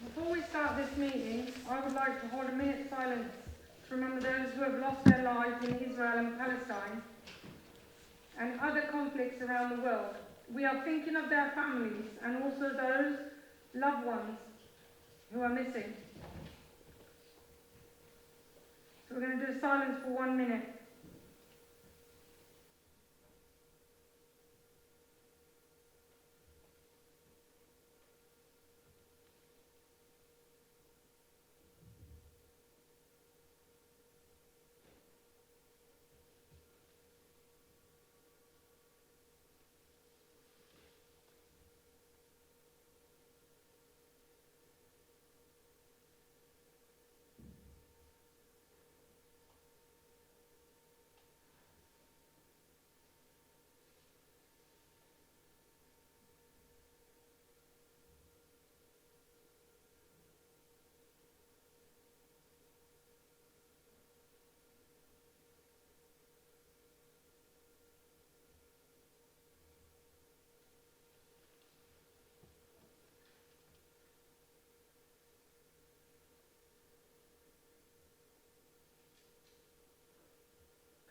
before we start this meeting, I would like to hold a minute's silence to remember those who have lost their lives in Israel and Palestine and other conflicts around the world. We are thinking of their families and also those loved ones who are missing. So we're going to do silence for 1 minute.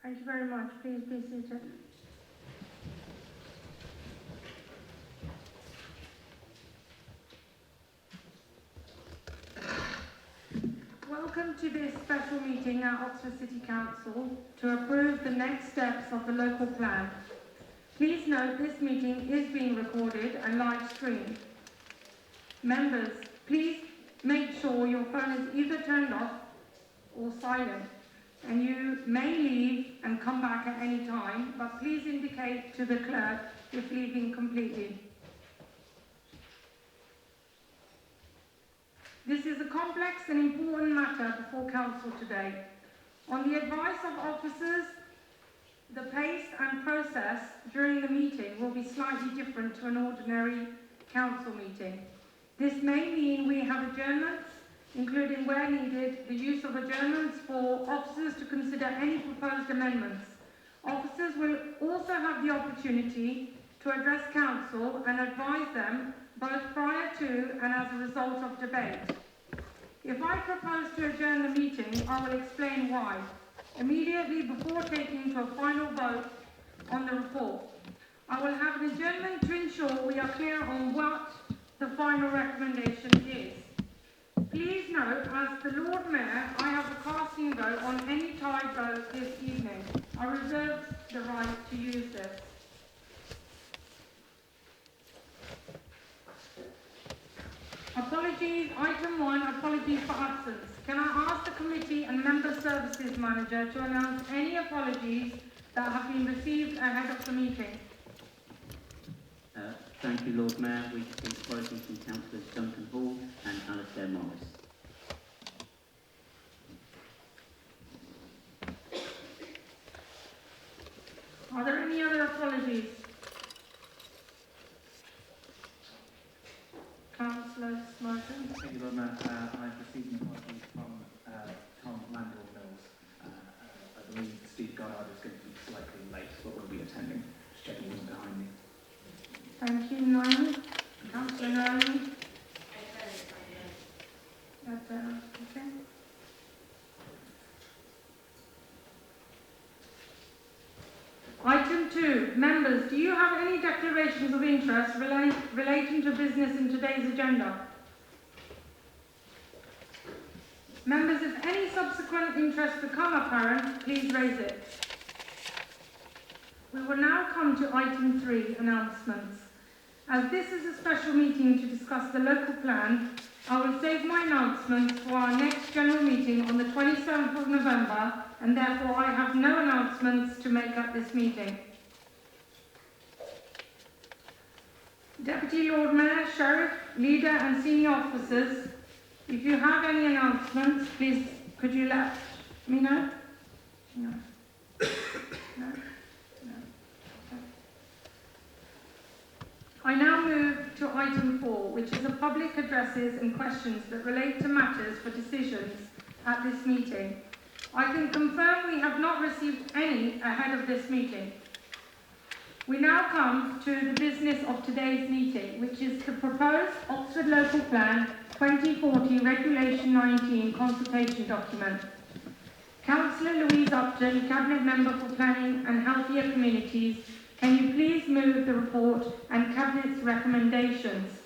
Thank you very much. Please be seated. Welcome to this special meeting at Oxford City Council to approve the next steps of the local plan. Please note this meeting is being recorded and live streamed. Members, please make sure your phone is either turned off or silent, and you may leave and come back at any time, but please indicate to the clerk if leaving completely. This is a complex and important matter before Council today. On the advice of officers, the pace and process during the meeting will be slightly different to an ordinary Council meeting. This may mean we have adjournments, including where needed, the use of adjournments for officers to consider any proposed amendments. Officers will also have the opportunity to address Council and advise them both prior to and as a result of debate. If I propose to adjourn the meeting, I will explain why, immediately before taking to a final vote on the report. I will have an adjournment to ensure we are clear on what the final recommendation is. Please note, as the Lord Mayor, I have a casting vote on any tied vote this evening. I reserve the right to use this. Apologies, item 1, apologies for absence. Can I ask the committee and member services manager to announce any apologies that have been received ahead of the meeting? Thank you, Lord Mayor. We have apologies from Councillors Duncan Hall and Alistair Morris. Are there any other apologies? Councillor Merton. Thank you, Lord Mayor. I've received an apology from Tom Landor Mills. I believe Steve Goddard is going to be slightly late, but will be attending. Just checking him behind me. Thank you, Naomi. Councillor Naomi. Okay. Item 2. Members, do you have any declarations of interest relating to business in today's agenda? Members, if any subsequent interest become apparent, please raise it. We will now come to item 3, announcements. As this is a special meeting to discuss the local plan, I will save my announcements for our next general meeting on the 27th of November, and therefore I have no announcements to make at this meeting. Deputy Lord Mayor, Sheriff, Leader and Senior Officers, if you have any announcements, please could you let me know? No. No. I now move to item 4, which is the public addresses and questions that relate to matters for decisions at this meeting. I can confirm we have not received any ahead of this meeting. We now come to the business of today's meeting, which is the proposed Oxford Local Plan 2040 Regulation 19 consultation document. Councillor Louise Upton, Cabinet Member for Planning and Healthier Communities, can you please move the report and Cabinet's recommendations?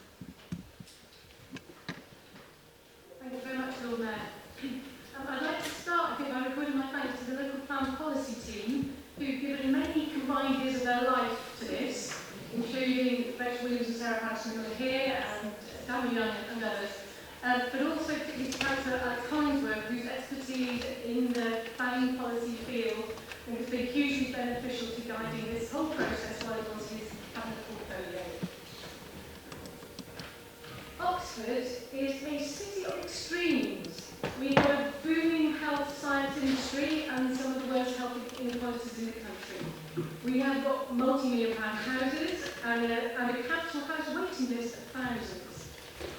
Thank you very much, Lord Mayor. I'd like to start, I think, by recording my thanks to the local plan policy team, who've given many combined years of their life to this, including Rachel Williams and Sarah Harrison, who are here, and Daniel Young and others, but also particularly to Councillor Alex Collinsworth, whose expertise in the planning policy field has been hugely beneficial to guiding this whole process while it was his cabinet portfolio. Oxford is a city of extremes. We've got a booming health science industry and some of the worst health inequalities in the country. We have got multi-million-pound houses and a capital house waiting list of thousands.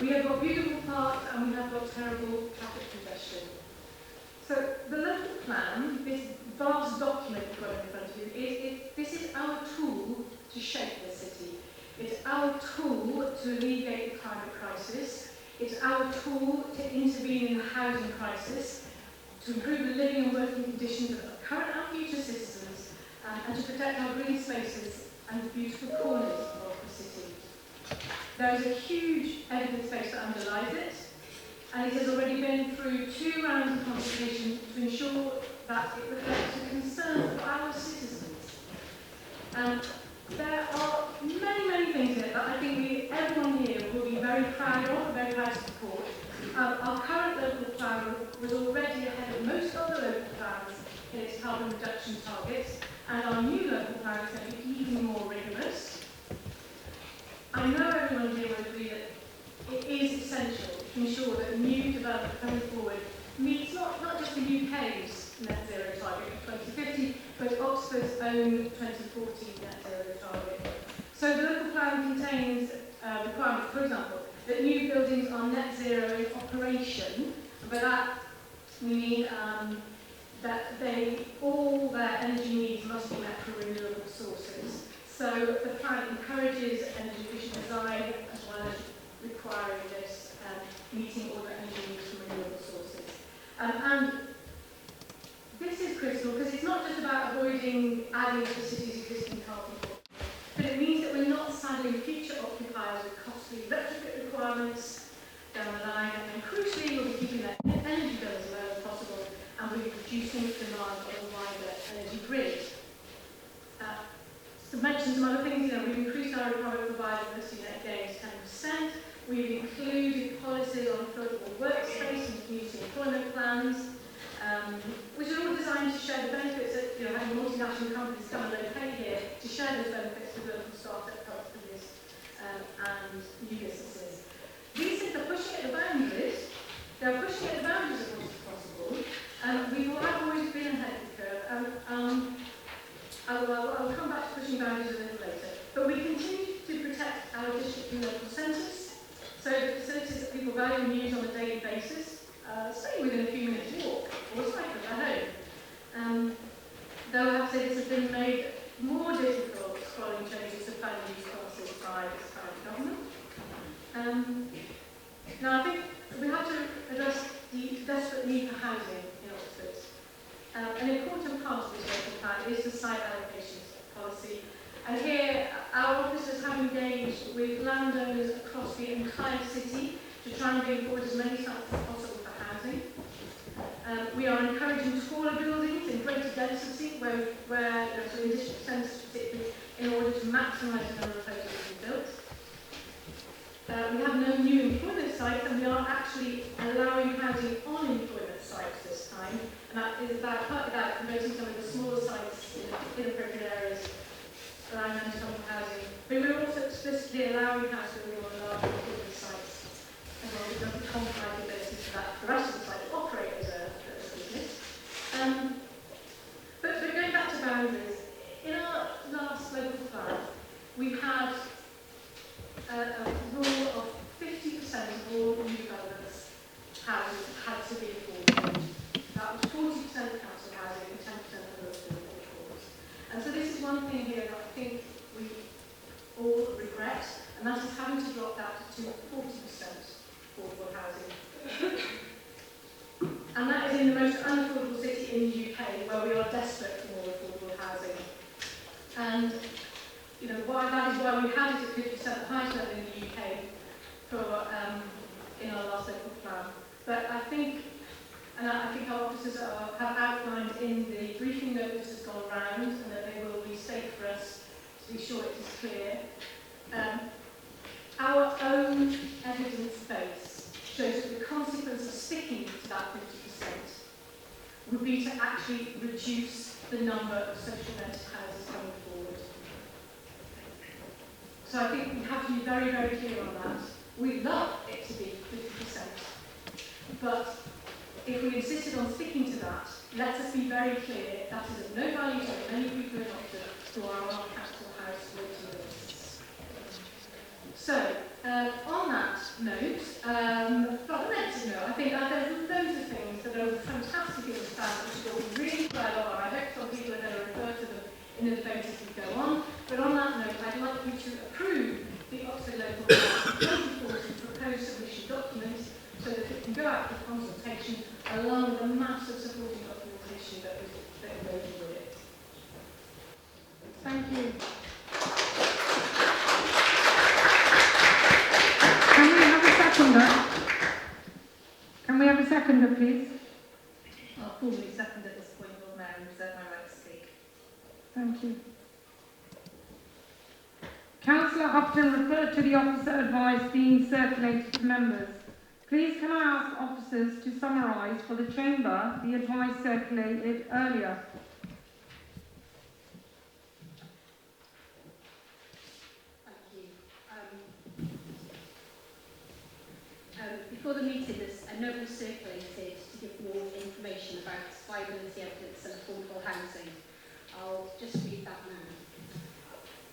We have got beautiful parks and we have got terrible traffic congestion. So the local plan, this vast document you've got in front of you, this is our tool to shape the city. It's our tool to alleviate the climate crisis. It's our tool to intervene in the housing crisis, to improve the living and working conditions of current and future citizens, and to protect our green spaces and the beautiful corners of the city. There is a huge evidence base that underlies it, and it has already been through 2 rounds of consultation to ensure that it reflects the concerns of our citizens. There are many things in it that I think everyone here will be very proud of and very proud to support. Our current local plan was already ahead of most other local plans in its carbon reduction targets, and our new local plan is going to be even more rigorous. I know everyone here will agree that it is essential to ensure that new development coming forward meets not just the UK's net zero target of 2050, but Oxford's own 2040 net zero target. So the local plan contains requirements, for example, that new buildings are net zero in operation, but that we mean that all their energy needs must be met from renewable sources. So the plan encourages energy efficient design as well as requiring this, meeting all the energy needs from renewable sources. And this is critical because it's not just about avoiding adding to the city's existing carbon footprint, but it means that we're not saddling future occupiers with costly retrofit requirements down the line, and crucially we'll be keeping their energy bills as low as possible and we'll be reducing demand on the wider energy grid. To mention some other things, we've increased our requirement for biodiversity net gains 10%. We've included policies on affordable workspace and community employment plans, which are all designed to share the benefits that having multinational companies come and locate here to share those benefits with local startup companies and new businesses. These things are pushing at the boundaries. They're pushing at the boundaries of what's possible. We have always been ahead of the curve. I'll come back to pushing boundaries a little later. But we continue to protect our district and local centres, so the facilities that people value and use on a daily basis, stay within a few minutes walk or cycle at home. Though I have to say this has been made more difficult following changes to planning use policies by this current government. Now I think we have to address the desperate need for housing in Oxford. An important part of this local plan is the site allocations policy. And here, our officers have engaged with landowners across the entire city to try and bring forward as many sites as possible for housing. We are encouraging taller buildings in greater density where there are some district centres particularly in order to maximise the number of homes that can be built. We have no new employment sites, and we are actually allowing housing on employment sites this time, and that is partly about converting some of the smaller sites in inappropriate areas, allowing them to come for housing. But we're also explicitly allowing house building on large employment sites, as long as it doesn't compromise the ability for the rest of the site to operate as a business. But going back to boundaries, in our last local plan, we had a rule of 50% of all new developments houses had to be affordable. That was 40% of council housing and 10% of local affordable. And so this is one thing here that I think all regret, and that is having to drop that to 40% affordable housing. And that is in the most unaffordable city in the UK, where we are desperate for more affordable housing. And that is why we had it at 50%, the highest level in the UK for in our last local plan. But I think our officers have outlined in the briefing note that has gone round, and that they will restate for us to be sure it is clear. Our own evidence base shows that the consequence of sticking to that 50% would be to actually reduce the number of social rented houses coming forward. So I think we have to be very, very clear on that. We'd love it to be 50%, but if we insisted on sticking to that, let us be very clear that is of no value to many people in Oxford who are on our council house waiting lists. So, on that note, I think that there's loads of things that are fantastic in this plan, which we're all really proud of, and I hope some people are going to refer to them in the debate as we go on. But on that note, I'd like you to approve the Oxford Local Plan 2040 proposed submission document so that it can go out for consultation along with the massive supporting documentation that goes with it. Thank you. Can we have a seconder? Can we have a seconder, please? I'll formally second at this point, Lord Mayor, and reserve my right to speak. Thank you. Councillor Upton referred to the officer advice being circulated to members. Please can I ask officers to summarise for the Chamber the advice circulated earlier? Thank you. Before the meeting, a note was circulated to give more information about viability evidence and affordable housing. I'll just read that now.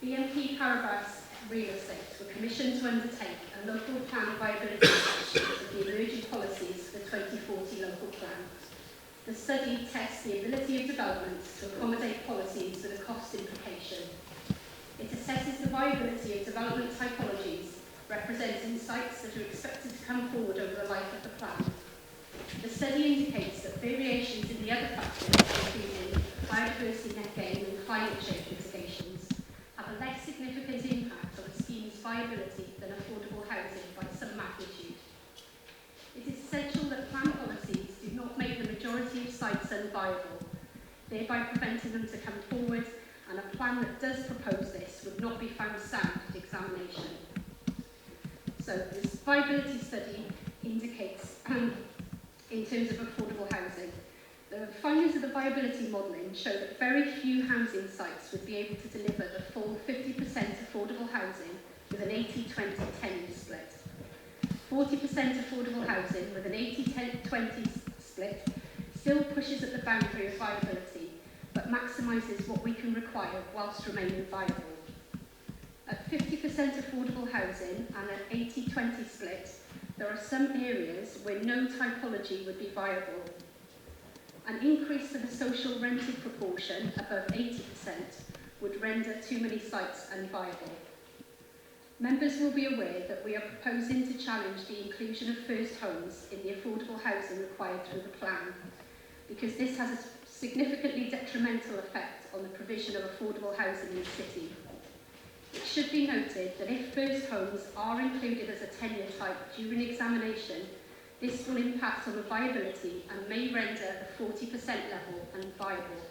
BNP Paribas Real Estate were commissioned to undertake a local plan viability assessment of the emerging policies for the 2040 local plan. The study tests the ability of developments to accommodate policies with a cost implication. It assesses the viability of development typologies representing sites that are expected to come forward over the life of the plan. The study indicates that variations in the other factors, including biodiversity net gain and climate change mitigations, have a less significant impact on a scheme's viability than affordable housing by some magnitude. It is essential that plan policies do not make the majority of sites unviable, thereby preventing them to come forward, and a plan that does propose this would not be found sound at examination. So this viability study indicates, in terms of affordable housing, the findings of the viability modelling show that very few housing sites would be able to deliver the full 50% affordable housing with an 80-20 tenure split. 40% affordable housing with an 80-20 split still pushes at the boundary of viability, but maximises what we can require whilst remaining viable. At 50% affordable housing and an 80-20 split, there are some areas where no typology would be viable. An increase to the social rented proportion above 80% would render too many sites unviable. Members will be aware that we are proposing to challenge the inclusion of first homes in the affordable housing required through the plan, because this has a significantly detrimental effect on the provision of affordable housing in the city. It should be noted that if first homes are included as a tenure type during examination, this will impact on the viability and may render the 40% level unviable.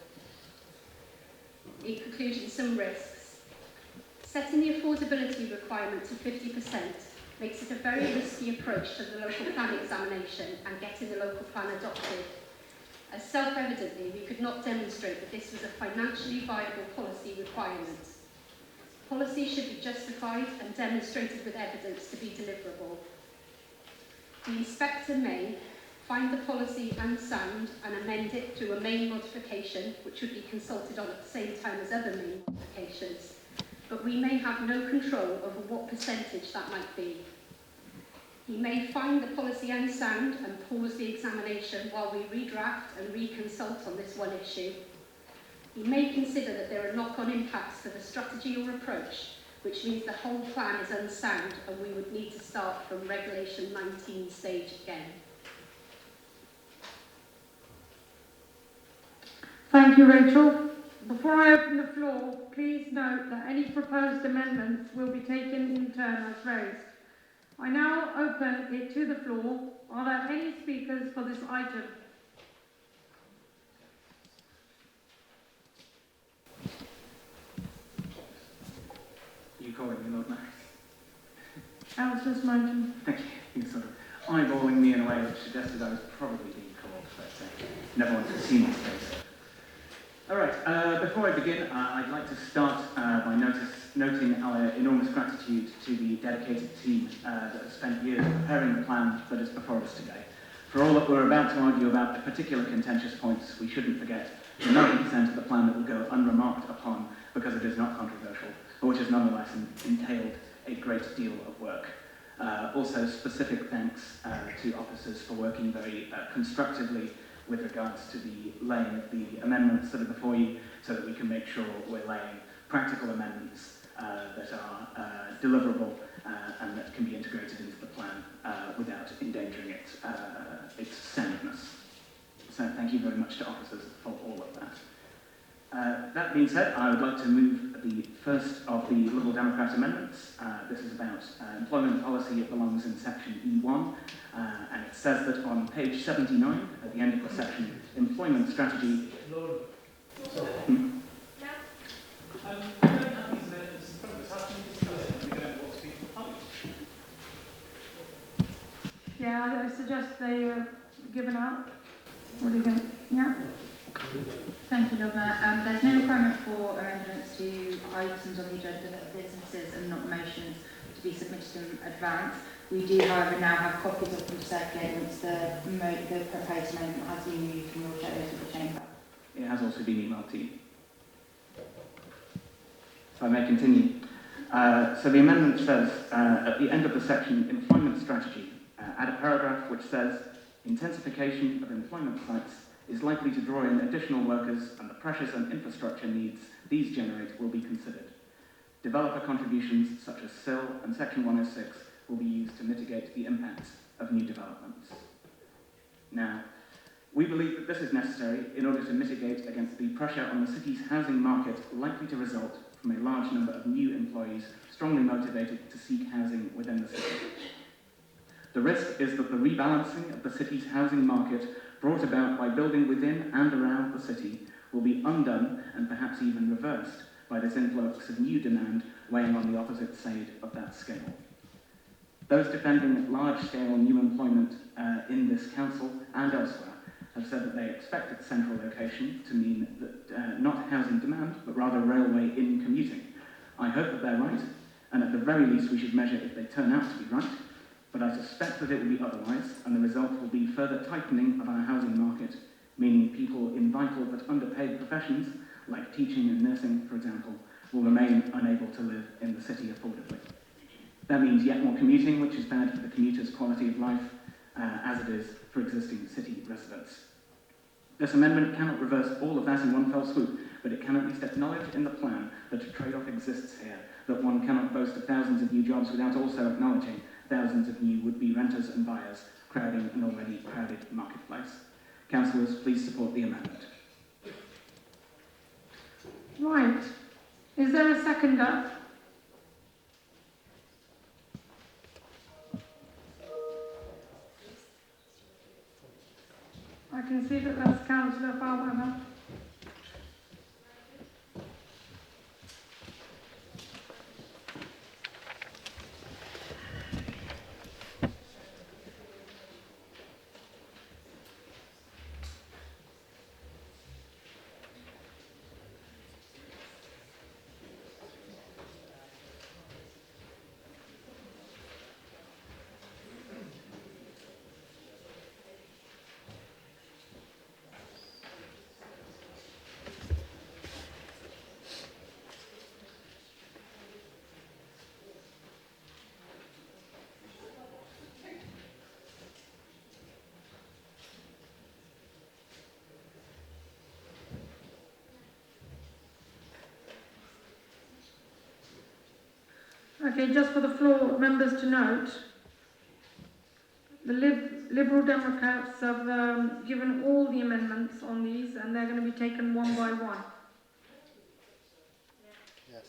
In conclusion, some risks. Setting the affordability requirement to 50% makes it a very risky approach to the local plan examination and getting the local plan adopted, as self-evidently we could not demonstrate that this was a financially viable policy requirement. Policy should be justified and demonstrated with evidence to be deliverable. The inspector may find the policy unsound and amend it through a main modification, which would be consulted on at the same time as other main modifications, but we may have no control over what percentage that might be. He may find the policy unsound and pause the examination while we redraft and reconsult on this one issue. He may consider that there are knock-on impacts to the strategy or approach which means the whole plan is unsound and we would need to start from Regulation 19 stage again. Thank you, Rachel. Before I open the floor, please note that any proposed amendments will be taken in turn as raised. I now open it to the floor. Are there any speakers for this item? You calling me Lord Mayor? Councillor Smoton. Thank you. You sort of eyeballing me in a way which suggested I was probably being called, but never wanted to see my face. All right, before I begin, I'd like to start by noting our enormous gratitude to the dedicated team that has spent years preparing the plan that is before us today. For all that we're about to argue about the particular contentious points, we shouldn't forget the 90% of the plan that will go unremarked upon because it is not controversial, but which has nonetheless entailed a great deal of work. Also, specific thanks to officers for working very constructively with regards to the laying of the amendments that are before you, so that we can make sure we're laying practical amendments that are deliverable and that can be integrated into the plan without endangering its soundness. So thank you very much to officers for all of that. That being said, I would like to move the first of the Liberal Democrat amendments. This is about employment policy. It belongs in section E1, and it says that on page 79, at the end of the section, employment strategy... Yeah, I suggest they given out. What do you think? Yeah. Thank you, Lord Mayor. There's no requirement for amendments to items on the agenda of businesses and not motions to be submitted in advance. We do, however, now have copies of them circulating once the proposed amendment has been moved from your chairs of the chamber. It has also been emailed to you. If I may continue. So the amendment says, at the end of the section, employment strategy, add a paragraph which says, intensification of employment sites is likely to draw in additional workers, and the pressures and infrastructure needs these generate will be considered. Developer contributions such as SIL and Section 106 will be used to mitigate the impacts of new developments. Now, we believe that this is necessary in order to mitigate against the pressure on the city's housing market likely to result from a large number of new employees strongly motivated to seek housing within the city. The risk is that the rebalancing of the city's housing market brought about by building within and around the city will be undone and perhaps even reversed by this influx of new demand weighing on the opposite side of that scale. Those defending large-scale new employment in this council and elsewhere have said that they expect its central location to mean that not housing demand, but rather railway in commuting. I hope that they're right, and at the very least we should measure if they turn out to be right, but I suspect that it will be otherwise, and the result will be further tightening of our housing market, meaning people in vital but underpaid professions, like teaching and nursing, for example, will remain unable to live in the city affordably. That means yet more commuting, which is bad for the commuter's quality of life, as it is for existing city residents. This amendment cannot reverse all of that in one fell swoop, but it can at least acknowledge in the plan that a trade-off exists here, that one cannot boast of thousands of new jobs without also acknowledging thousands of new would-be renters and buyers crowding an already crowded marketplace. Councillors, please support the amendment. Right. Is there a seconder? I can see that that's Councillor Farnhammer. Okay, just for the floor members to note, the Liberal Democrats have given all the amendments on these, and they're going to be taken one by one. Yes.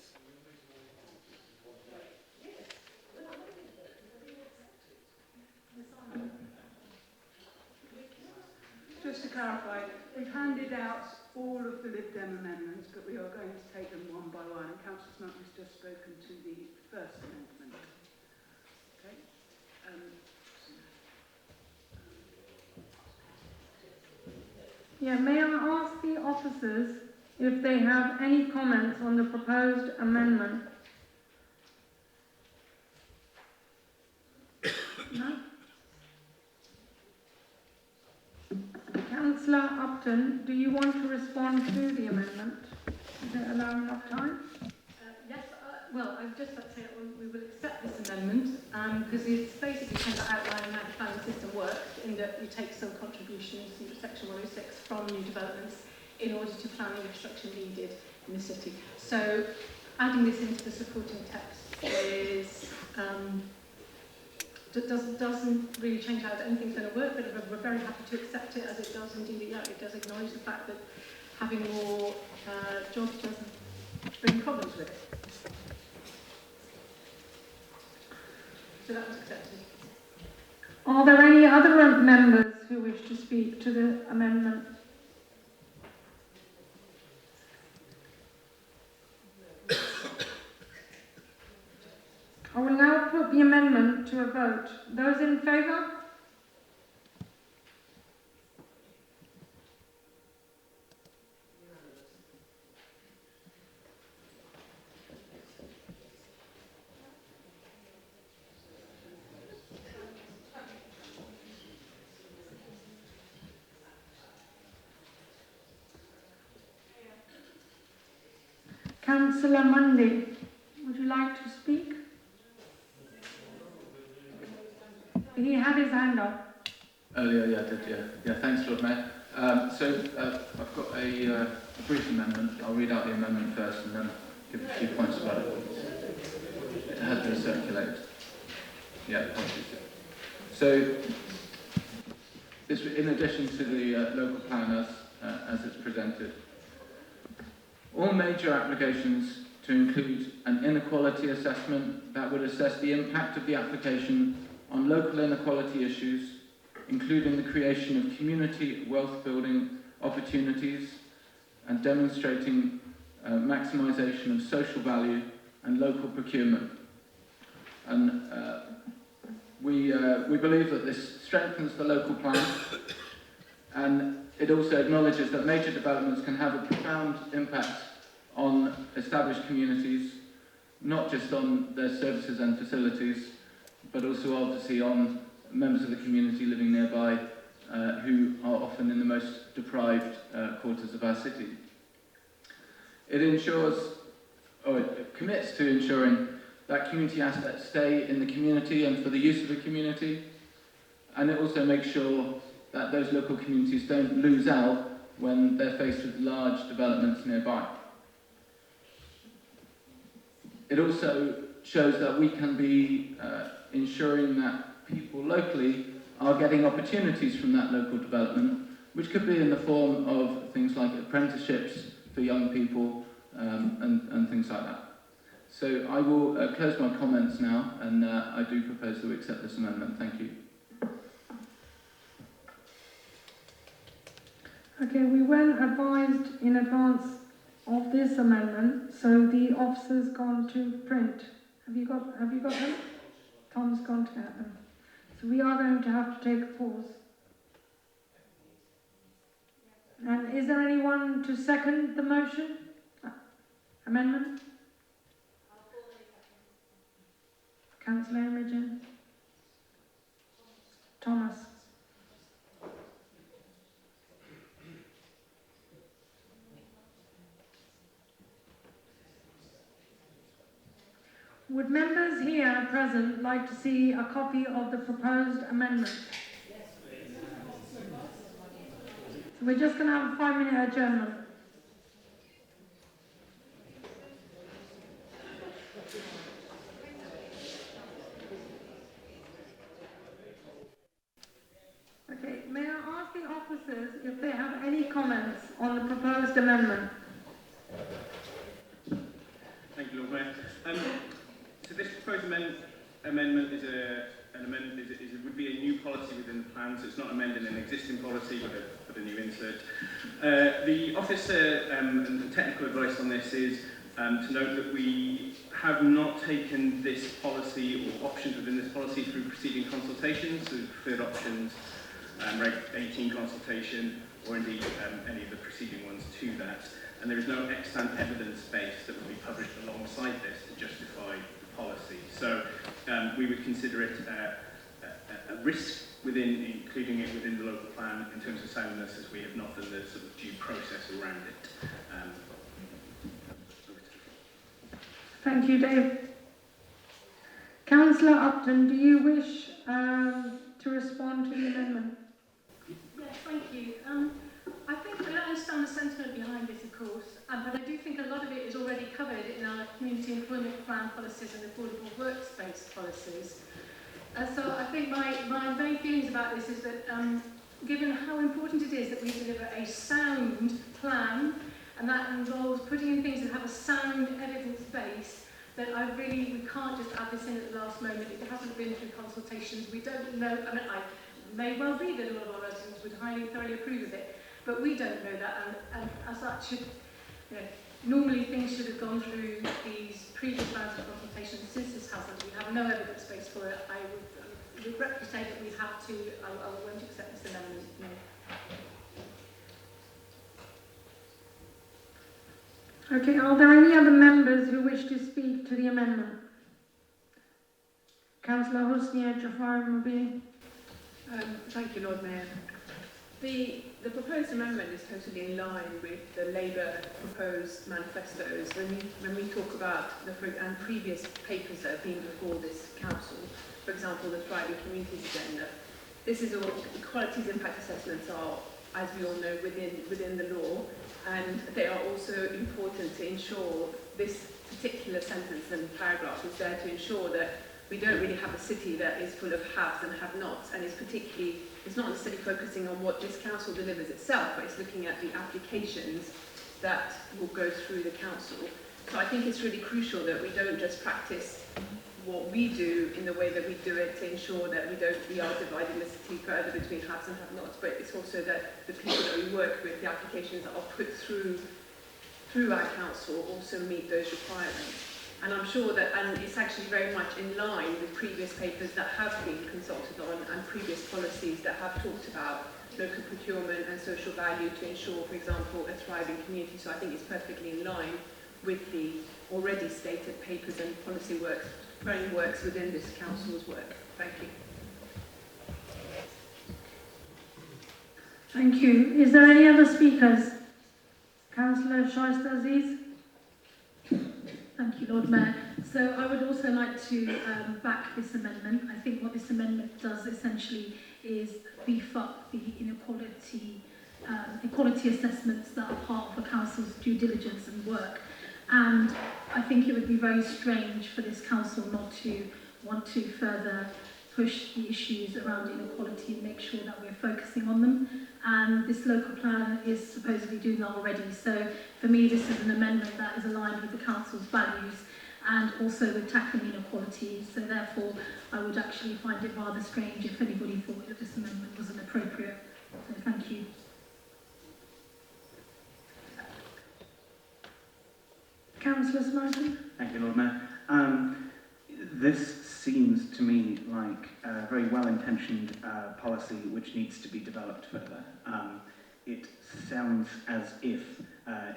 Just to clarify, we've handed out all of the Lib Dem amendments, but we are going to take them one by one. And Councillor Snutt has just spoken to the first amendment. Okay. Yeah, may I ask the officers if they have any comments on the proposed amendment? No? Councillor Upton, do you want to respond to the amendment? Does it allow enough time? Yes, well, I've just like to say we will accept this amendment because it's basically kind of outlining how the planning system works in that you take some contributions under section 106 from new developments in order to plan the infrastructure needed in the city. So adding this into the supporting text is doesn't really change how anything's going to work, but we're very happy to accept it as it does indeed. Yeah, it does acknowledge the fact that having more jobs doesn't bring problems with it. So that was accepted. Are there any other members who wish to speak to the amendment? I will now put the amendment to a vote. Those in favour? Councillor Mundy, would you like to speak? He had his hand up. Earlier, yeah, I did, yeah. Thanks, Lord Mayor. I've got a brief amendment. I'll read out the amendment first and then give a few points about it. It has been circulated. Yeah, apologies. So, this, in addition to the local plan as it's presented, all major applications to include an inequality assessment that would assess the impact of the application on local inequality issues, including the creation of community wealth building opportunities and demonstrating maximisation of social value and local procurement. And we believe that this strengthens the local plan, and it also acknowledges that major developments can have a profound impact on established communities, not just on their services and facilities, but also obviously on members of the community living nearby who are often in the most deprived quarters of our city. It ensures, or it commits to ensuring that community assets stay in the community and for the use of the community, and it also makes sure that those local communities don't lose out when they're faced with large developments nearby. It also shows that we can be ensuring that people locally are getting opportunities from that local development, which could be in the form of things like apprenticeships for young people and things like that. So I will close my comments now, and I do propose that we accept this amendment. Thank you. Okay, we weren't advised in advance of this amendment, so the officer's gone to print. Have you got them? Tom's gone to get them. So we are going to have to take a pause. And is there anyone to second the motion? Amendment? Councillor Imogen? Thomas? Would members here present like to see a copy of the proposed amendment? Yes, please. So we're just going to have a 5-minute adjournment. officers if they have any comments on the proposed amendment. Thank you, Lord Mayor. So this proposed amendment would be a new policy within the plan, so it's not amending an existing policy but a new insert. The officer and the technical advice on this is to note that we have not taken this policy or options within this policy through preceding consultations, so preferred options, Reg 18 consultation, or indeed any of the preceding ones to that. And there is no extant evidence base that will be published alongside this to justify the policy. So we would consider it a risk within including it within the local plan in terms of soundness, as we have not done the sort of due process around it. Thank you, Dave. Councillor Upton, do you wish to respond to the amendment? Yes, thank you. I think I understand the sentiment behind this, of course, but I do think a lot of it is already covered in our community employment plan policies and affordable workspace policies. So I think my main feelings about this is that given how important it is that we deliver a sound plan, and that involves putting in things that have a sound evidence base, that we can't just add this in at the last moment. It hasn't been through consultations. We don't know, I mean, it may well be that all of our residents would thoroughly approve of it, but we don't know that, and as that should, normally things should have gone through these previous rounds of consultation. Since this hasn't, we have no evidence base for it. I would regret to say that we have to, I won't accept this amendment, no. Okay, are there any other members who wish to speak to the amendment? Councillor Husnia Jafar Mubin. Thank you, Lord Mayor. The proposed amendment is totally in line with the Labour proposed manifestos. When we talk about and previous papers that have been before this council, for example, the Thriving Communities Agenda, this is all, equalities impact assessments are, as we all know, within the law, and they are also important to ensure this particular sentence and paragraph is there to ensure that we don't really have a city that is full of haves and have-nots, and it's not necessarily focusing on what this council delivers itself, but it's looking at the applications that will go through the council. So I think it's really crucial that we don't just practice what we do in the way that we do it to ensure that we are dividing the city further between haves and have-nots, but it's also that the people that we work with, the applications that are put through our council also meet those requirements. And I'm sure that, and it's actually very much in line with previous papers that have been consulted on and previous policies that have talked about local procurement and social value to ensure, for example, a thriving community. So I think it's perfectly in line with the already stated papers and policy frameworks within this council's work. Thank you. Thank you. Is there any other speakers? Councillor Shaista Aziz. Thank you, Lord Mayor. So I would also like to back this amendment. I think what this amendment does essentially is beef up the equality assessments that are part of the council's due diligence and work. And I think it would be very strange for this council not to want to further push the issues around inequality and make sure that we're focusing on them. And this local plan is supposedly doing that already. So for me, this is an amendment that is aligned with the council's values and also with tackling inequality. So therefore, I would actually find it rather strange if anybody thought that this amendment wasn't appropriate. So thank you. Councillor Smartin. Thank you, Lord Mayor. This seems to me like a very well-intentioned policy which needs to be developed further. It sounds as if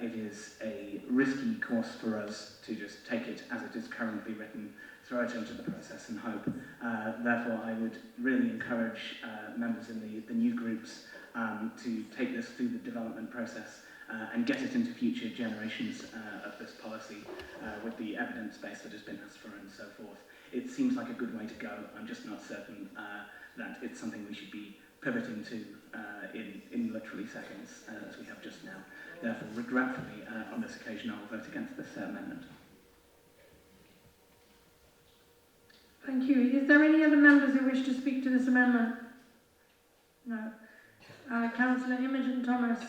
it is a risky course for us to just take it as it is currently written, throw it into the process and hope. Therefore, I would really encourage members in the new groups to take this through the development process and get it into future generations of this policy with the evidence base that has been asked for and so forth. It seems like a good way to go. I'm just not certain that it's something we should be pivoting to in literally seconds, as we have just now. Therefore, regretfully, on this occasion, I will vote against this amendment. Thank you. Is there any other members who wish to speak to this amendment? No. Councillor Imogen Thomas.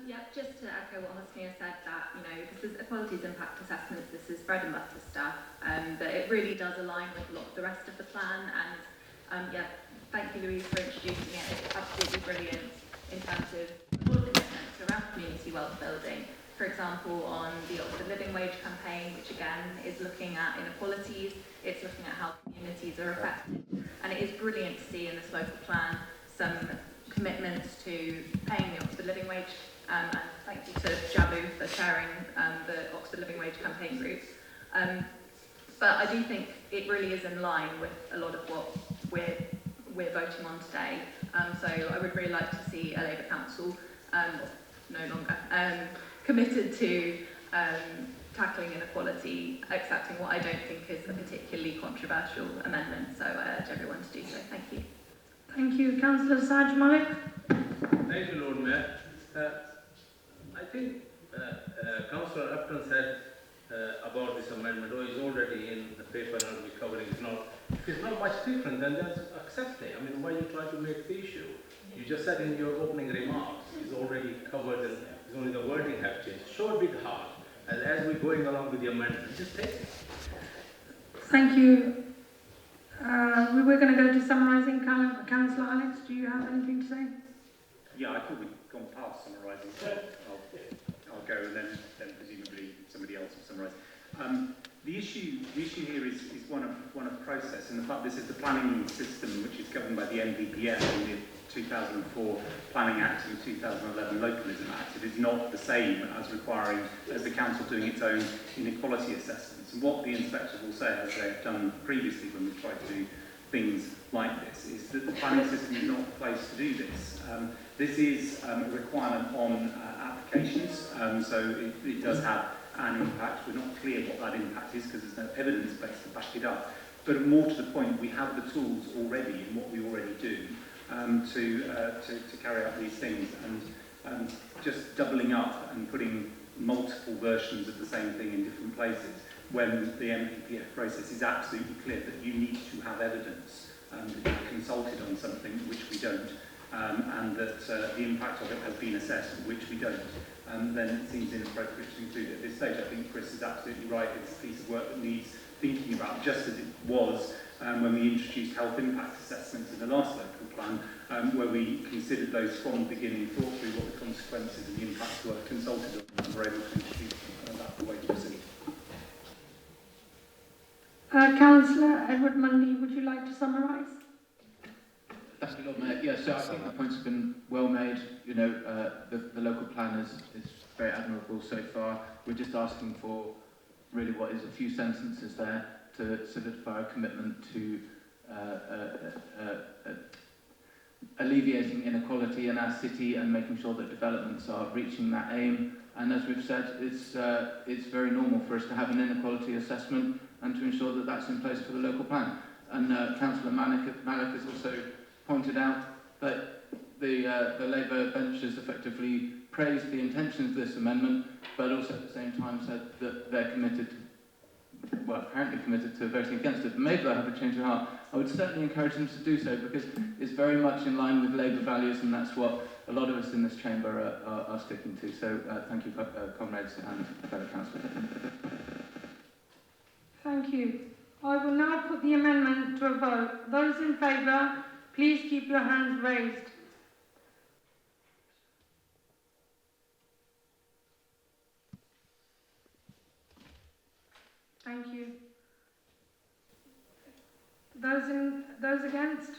Yeah, just to echo what Hosnia said, that, you know, this is equalities impact assessments, this is bread and butter stuff, but it really does align with a lot of the rest of the plan, and yeah, thank you, Louise, for introducing it. It's absolutely brilliant in terms of all the commitments around community wealth building. For example, on the Oxford Living Wage campaign, which again is looking at inequalities, it's looking at how communities are affected, and it is brilliant to see in this local plan some commitments to paying the Oxford Living Wage, and thank you to Jabu for chairing the Oxford Living Wage campaign group. But I do think it really is in line with a lot of what we're voting on today. So I would really like to see a Labour Council, no longer, committed to tackling inequality, accepting what I don't think is a particularly controversial amendment. So I urge everyone to do so. Thank you. Thank you. Councillor Saj Malik. Thank you, Lord Mayor. I think Councillor Upton said about this amendment, oh, it's already in the paper and I'll be covering it. It's not much different, then just accept it. I mean, why you try to make the issue? You just said in your opening remarks, it's already covered and it's only the wording have changed. Show a bit hard. And as we're going along with the amendment, just take it. Thank you. We were going to go to summarising. Councillor Alex, do you have anything to say? Yeah, I thought we'd gone past summarising, so I'll go and then presumably somebody else will summarise. The issue here is one of process, and the fact this is the planning system which is governed by the NVPF and the 2004 Planning Act and 2011 Localism Act. It is not the same as the council doing its own inequality assessments. And what the inspectors will say, as they have done previously when we've tried to do things like this, is that the planning system is not the place to do this. This is a requirement on applications, so it does have an impact. We're not clear what that impact is because there's no evidence base to back it up. But more to the point, we have the tools already in what we already do to carry out these things, and just doubling up and putting multiple versions of the same thing in different places when the MPPF process is absolutely clear that you need to have evidence that you've consulted on something, which we don't, and that the impact of it has been assessed, which we don't, then it seems inappropriate to include it at this stage. I think Chris is absolutely right. It's a piece of work that needs thinking about, just as it was when we introduced health impact assessments in the last local plan, where we considered those from the beginning, thought through what the consequences and the impacts were, consulted on, and were able to introduce them. And that's the way to proceed. Councillor Edward Mundy, would you like to summarise? Thank you, Lord Mayor. Yeah, so I think the points have been well made. You know, the local plan is very admirable so far. We're just asking for really what is a few sentences there to solidify a commitment to alleviating inequality in our city and making sure that developments are reaching that aim. And as we've said, it's very normal for us to have an inequality assessment and to ensure that that's in place for the local plan. And Councillor Malik has also pointed out that the Labour bench has effectively praised the intentions of this amendment, but also at the same time said that they're committed, well, apparently committed to voting against it. But maybe they'll have a change of heart. I would certainly encourage them to do so, because it's very much in line with Labour values, and that's what a lot of us in this chamber are sticking to. So thank you, comrades and fellow councillors. Thank you. I will now put the amendment to a vote. Those in favour, please keep your hands raised. Thank you. Those against?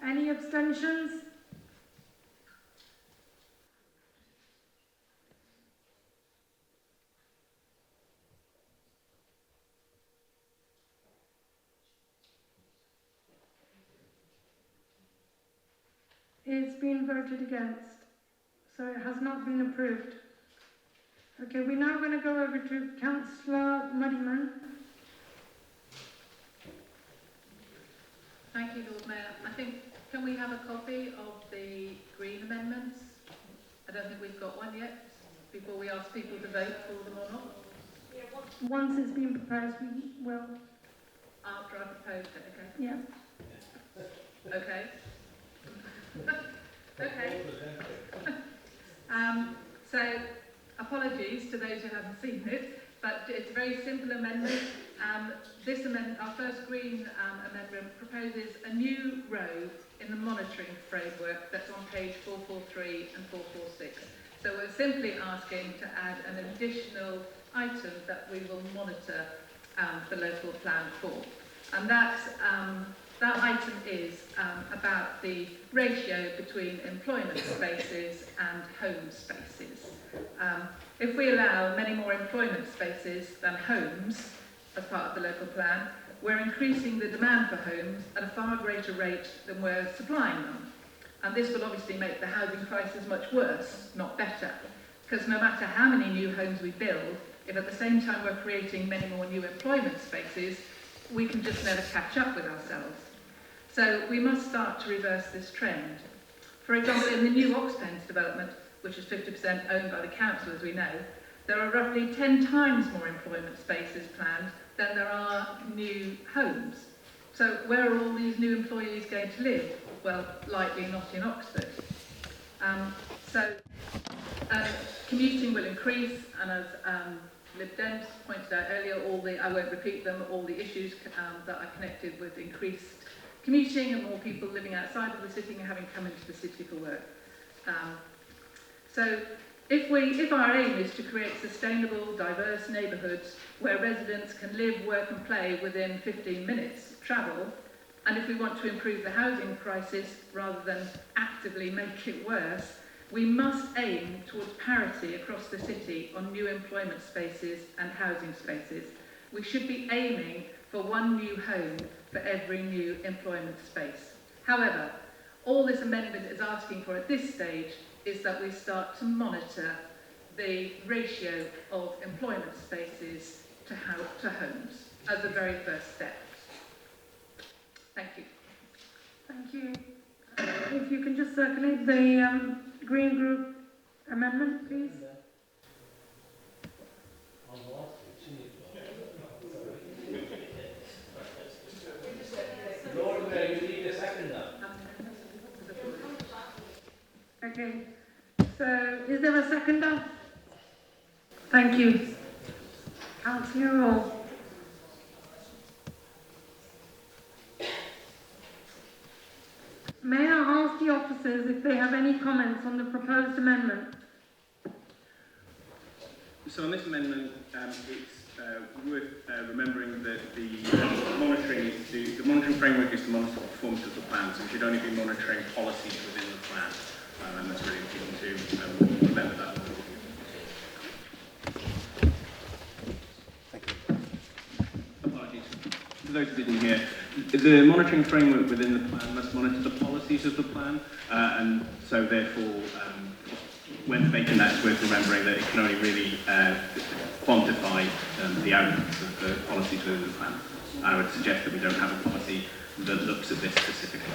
Any abstentions? It's been voted against, so it has not been approved. Okay, we're now going to go over to Councillor Muddyman. Thank you, Lord Mayor. I think, can we have a copy of the Green amendments? I don't think we've got one yet, before we ask people to vote for them or not. Yeah, once it's been proposed, we will, After I proposed it, okay? yeah. Okay. Okay. So, apologies to those who haven't seen it, but it's a very simple amendment. This amendment, our first Green amendment, proposes a new row in the monitoring framework that's on page 443 and 446. So we're simply asking to add an additional item that we will monitor the local plan for. And that item is about the ratio between employment spaces and home spaces. If we allow many more employment spaces than homes as part of the local plan, we're increasing the demand for homes at a far greater rate than we're supplying them. And this will obviously make the housing crisis much worse, not better. Because no matter how many new homes we build, if at the same time we're creating many more new employment spaces, we can just never catch up with ourselves. So we must start to reverse this trend. For example, in the new Oxpens development, which is 50% owned by the council, as we know, there are roughly 10 times more employment spaces planned than there are new homes. So where are all these new employees going to live? Well, likely not in Oxford. Commuting will increase, and as Lib Dems pointed out earlier, I won't repeat them, all the issues that are connected with increased commuting and more people living outside of the city and having come into the city for work. So if our aim is to create sustainable, diverse neighbourhoods where residents can live, work and play within 15 minutes travel, and if we want to improve the housing crisis rather than actively make it worse, we must aim towards parity across the city on new employment spaces and housing spaces. We should be aiming for one new home for every new employment space. However, all this amendment is asking for at this stage is that we start to monitor the ratio of employment spaces to homes as the very first step. Thank you. Thank you. If you can just circulate the Green Group amendment, please. Lord Mayor, you need a second now. Okay. So, is there a seconder? Thank you. Councillor Roll. May I ask the officers if they have any comments on the proposed amendment? So on this amendment, it's worth remembering that the monitoring framework is to monitor the performance of the plan, so we should only be monitoring policies within the plan, and that's really important to remember that. Thank you. Apologies for those who didn't hear. The monitoring framework within the plan must monitor the policies of the plan, and so therefore, when debating that, it's worth remembering that it can only really quantify the outcomes of the policies within the plan. I would suggest that we don't have a policy that looks at this specifically.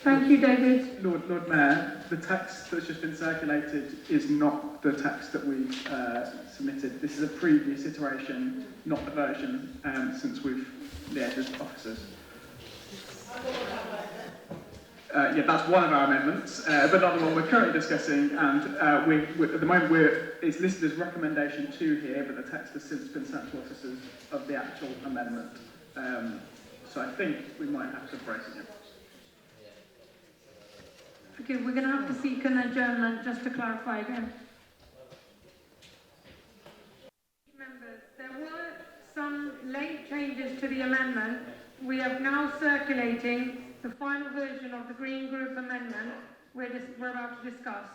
Thank you, David. Lord Mayor, the text that's just been circulated is not the text that we've submitted. This is a previous iteration, not the version since we've liaised with officers. Yeah, that's one of our amendments, but not the one we're currently discussing, and at the moment it's listed as recommendation 2 here, but the text has since been sent to officers of the actual amendment. So I think we might have to brace it. Okay, we're going to have to seek an adjournment just to clarify again. Members, there were some late changes to the amendment. We are now circulating the final version of the Green Group amendment we're about to discuss.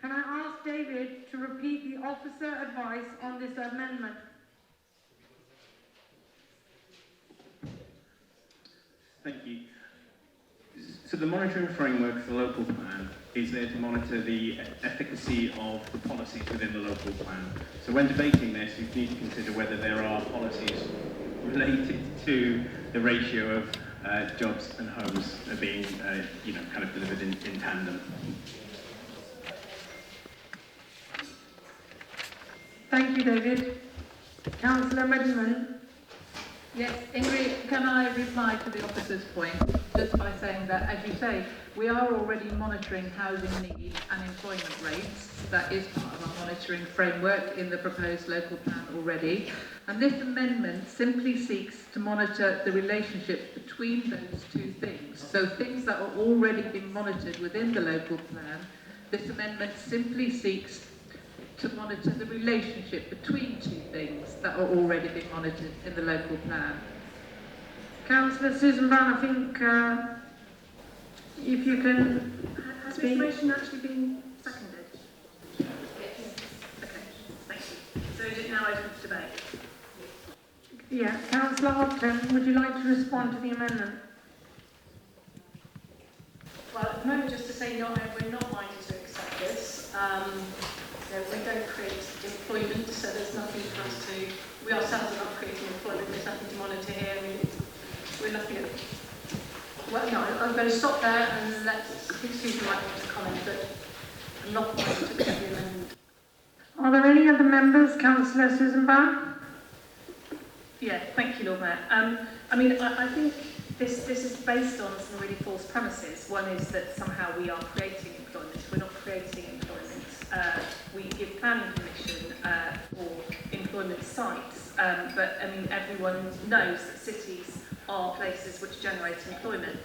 Can I ask David to repeat the officer advice on this amendment? Thank you. So the monitoring framework for the local plan is there to monitor the efficacy of the policies within the local plan. So when debating this, you need to consider whether there are policies related to the ratio of jobs and homes being, kind of delivered in tandem. Thank you, David. Councillor Redmond. Yes, Ingrid, can I reply to the officer's point just by saying that, as you say, we are already monitoring housing needs and employment rates. That is part of our monitoring framework in the proposed local plan already. And this amendment simply seeks to monitor the relationship between those two things. So things that are already being monitored within the local plan, this amendment simply seeks to monitor the relationship between two things that are already being monitored in the local plan. Councillor Susan Brown, I think if you can Has speak. this motion actually been seconded? Yes. Okay, thank you. So is it now open to debate? Yeah, Councillor Hopton, would you like to respond to the amendment? Well, at the moment, just to say no, we're not minded to accept this. We don't create employment, so there's nothing for us to. We ourselves are not creating employment. There's nothing to monitor here. I mean, we're looking at. Well, no, I'm going to stop there and let Susan might want to comment, but I'm not minded to accept the amendment. Are there any other members? Councillor Susan Brown? Yeah, thank you, Lord Mayor. I mean, I think this is based on some really false premises. One is that somehow we are creating employment. We're not creating employment. We give planning permission for employment sites, but I mean, everyone knows that cities are places which generate employment.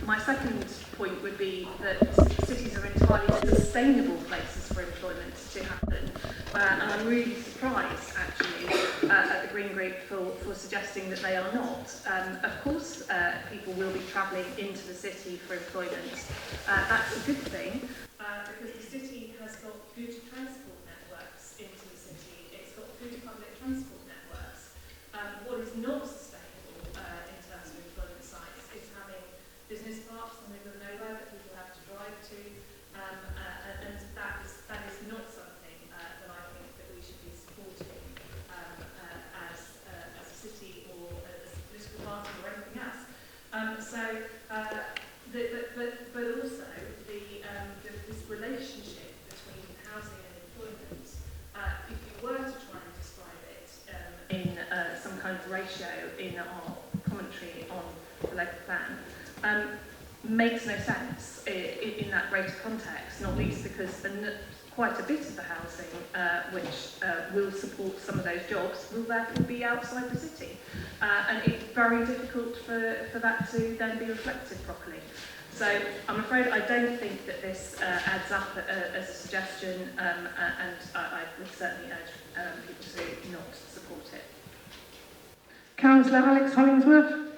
My second point would be that cities are entirely sustainable places for employment to happen. And I'm really surprised, actually, at the Green Group for suggesting that they are not. Of course, people will be travelling into the city for employment. That's a good thing, because the city has got good transport networks into the city. It's got good public transport networks. What is not sustainable in terms of employment sites is having business parks in the middle of nowhere that people have to drive to, and that is not something that I think that we should be supporting as a city or as a political party or anything else. But also this relationship between housing and employment, if you were to try and describe it in some kind of ratio in our commentary on the local plan, makes no sense in that greater context, not least because quite a bit of the housing which will support some of those jobs will therefore be outside the city. And it's very difficult for that to then be reflected properly. So I'm afraid I don't think that this adds up as a suggestion, and I would certainly urge people to not support it. Councillor Alex Hollingsworth?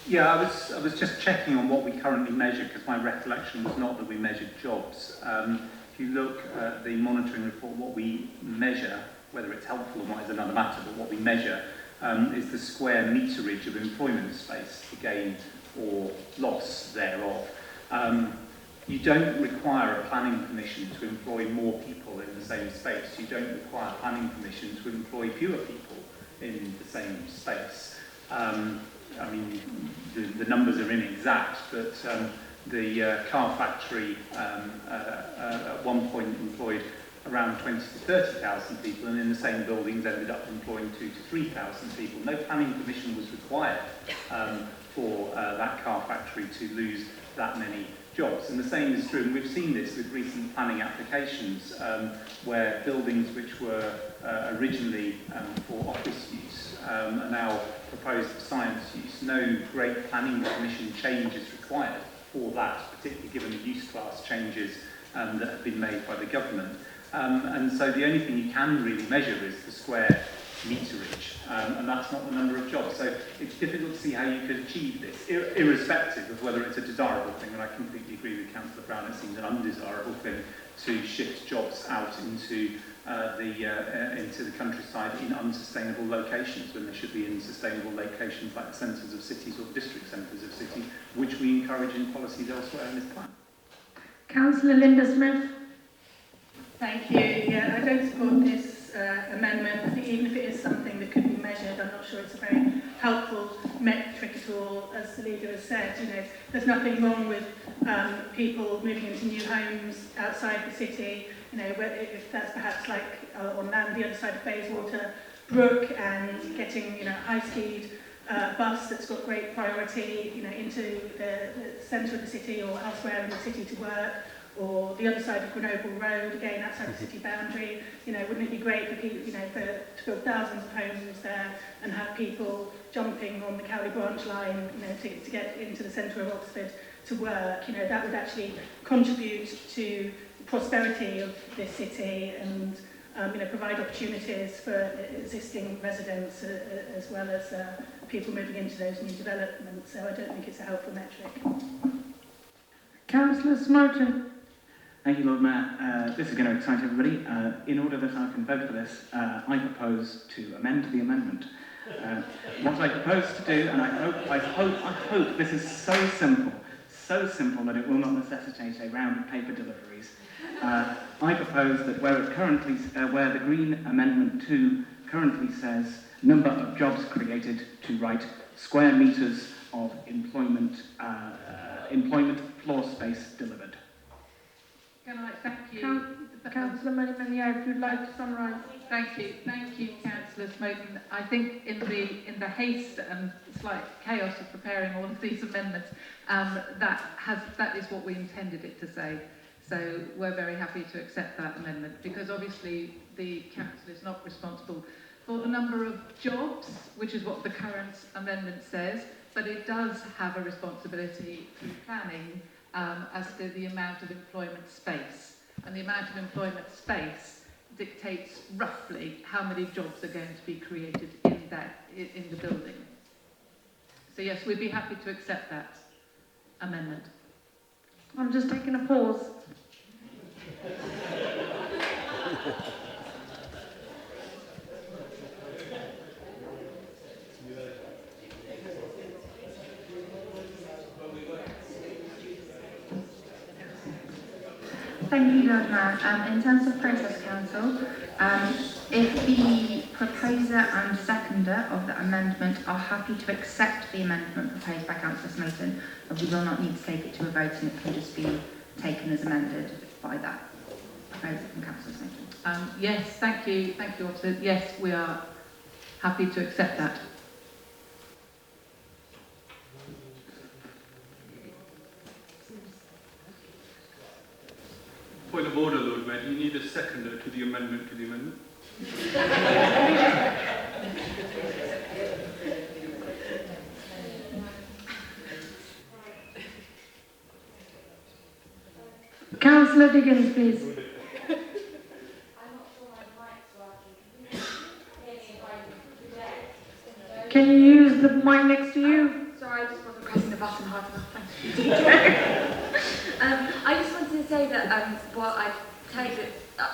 Yeah, I was just checking on what we currently measure, because my recollection was not that we measured jobs. If you look at the monitoring report, what we measure, whether it's helpful or not is another matter, but what we measure is the square meterage of employment space, the gain or loss thereof. You don't require a planning permission to employ more people in the same space. You don't require planning permission to employ fewer people in the same space. I mean, the numbers are inexact, but the car factory at one point employed around 20 to 30,000 people, and in the same buildings ended up employing 2,000 to 3,000 people. No planning permission was required for that car factory to lose that many jobs. And the same is true, and we've seen this with recent planning applications where buildings which were originally for office use are now proposed for science use. No great planning permission change is required for that, particularly given the use class changes that have been made by the government. And so the only thing you can really measure is the square meterage, and that's not the number of jobs. So it's difficult to see how you could achieve this, irrespective of whether it's a desirable thing, and I completely agree with Councillor Brown, it seems an undesirable thing to shift jobs out into the countryside in unsustainable locations, when they should be in sustainable locations like the centres of cities or district centres of cities, which we encourage in policies elsewhere in this plan. Councillor Linda Smith? Thank you. Yeah, I don't support this amendment. I think even if it is something that could be measured, I'm not sure it's a very helpful metric at all. As the leader has said, there's nothing wrong with people moving into new homes outside the city. you know, if that's perhaps like on land the other side of Bayswater Brook, and getting, you know, high-speed bus that's got great priority, you know, into the centre of the city or elsewhere in the city to work, or the other side of Grenoble Road, again outside the city boundary. You know, wouldn't it be great for people, you know, to build thousands of homes there and have people jumping on the Cowley branch line, you know, to get into the centre of Oxford to work? You know, that would actually contribute to the prosperity of this city and you know, provide opportunities for existing residents as well as people moving into those new developments. So I don't think it's a helpful metric. Councillor Smoton. Thank you, Lord Mayor. This is going to excite everybody. In order that I can vote for this, I propose to amend the amendment. What I propose to do, and I hope this is so simple that it will not necessitate a round of paper deliveries. I propose that where the Green Amendment 2 currently says number of jobs created, to write square metres of employment floor space delivered. Can I thank you? Councillor Moneyman, if you'd like to summarise. Thank you, Councillor Smoton. I think in the haste and slight chaos of preparing all of these amendments, that is what we intended it to say. So we're very happy to accept that amendment, because obviously the council is not responsible for the number of jobs, which is what the current amendment says, but it does have a responsibility through planning as to the amount of employment space. And the amount of employment space dictates roughly how many jobs are going to be created in the building. So yes, we'd be happy to accept that amendment. I'm just taking a pause. Thank you, Lord Mayor. In terms of process, Council, if the proposer and seconder of the amendment are happy to accept the amendment proposed by Councillor Smoton, we will not need to take it to a vote, and it can just be taken as amended by that proposal from Councillor Smoton. Yes, thank you, Officer. Yes, we are happy to accept that. Point of order, Lord Mayor. Do you need a seconder to the amendment to the amendment? Councillor Diggins, please. Can you use the mic next to you? Sorry, I just wasn't pressing the button hard enough. Thank you. I just wanted to say that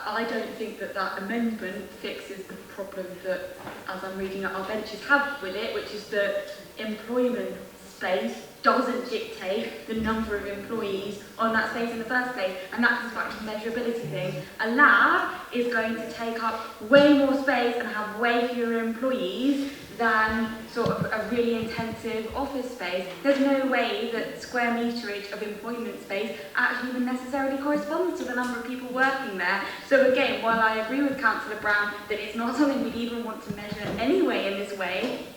I don't think that amendment fixes the problem that, as I'm reading it, our benches have with it, which is that employment space doesn't dictate the number of employees on that space in the first place, and that comes back to the measurability thing. A lab is going to take up way more space and have way fewer employees than sort of a really intensive office space. There's no way that square meterage of employment space actually even necessarily corresponds to the number of people working there. So again, while I agree with Councillor Brown that it's not something we'd even want to measure anyway in this way,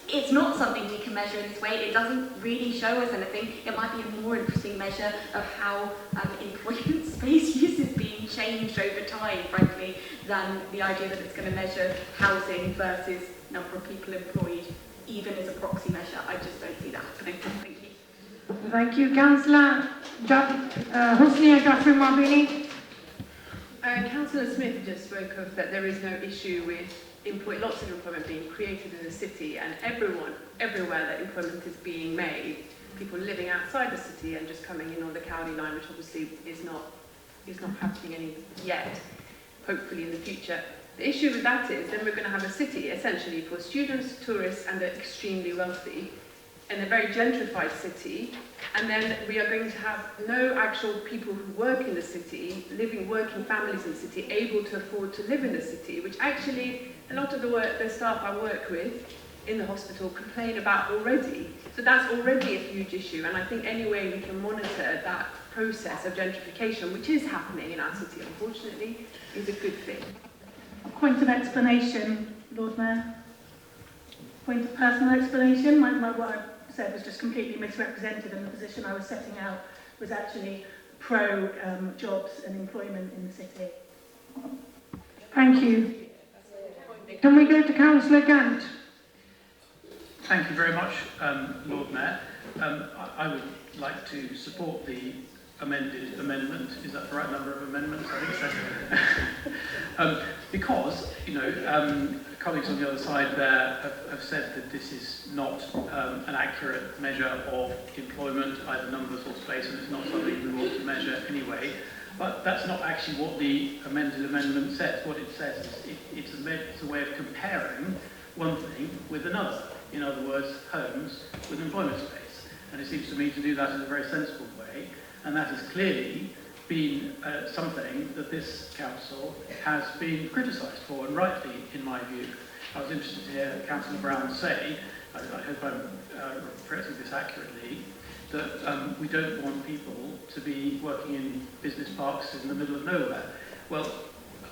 it's not something we can measure in this way. It doesn't really show us anything. It might be a more interesting measure of how employment space use is being changed over time, frankly, than the idea that it's going to measure housing versus number of people employed, even as a proxy measure. I just don't see that happening. Thank you. Thank you. Councillor Husnia Jaffrey Marbini. Councillor Smith just spoke of that there is no issue with lots of employment being created in the city, and everywhere that employment is being made, people living outside the city and just coming in on the Cowley line, which obviously is not happening any yet, hopefully in the future. The issue with that is then we're going to have a city essentially for students, tourists and the extremely wealthy, and a very gentrified city, and then we are going to have no actual people who work in the city, working families in the city, able to afford to live in the city, which actually a lot of the staff I work with in the hospital complain about already. So that's already a huge issue, and I think any way we can monitor that process of gentrification, which is happening in our city, unfortunately, is a good thing. Point of explanation, Lord Mayor. Point of personal explanation. What I said was just completely misrepresented, and the position I was setting out was actually pro jobs and employment in the city. Thank you. Can we go to Councillor Gant? Thank you very much, Lord Mayor. I would like to support the amended amendment. Is that the right number of amendments? I think so. Because, you know, colleagues on the other side there have said that this is not an accurate measure of employment, either numbers or space, and it's not something we want to measure anyway. But that's not actually what the amended amendment says. What it says is it's a way of comparing one thing with another. In other words, homes with employment space. And it seems to me to do that in a very sensible way. And that has clearly been something that this council has been criticised for, and rightly, in my view. I was interested to hear Councillor Brown say, I hope I'm phrasing this accurately, that we don't want people to be working in business parks in the middle of nowhere. Well,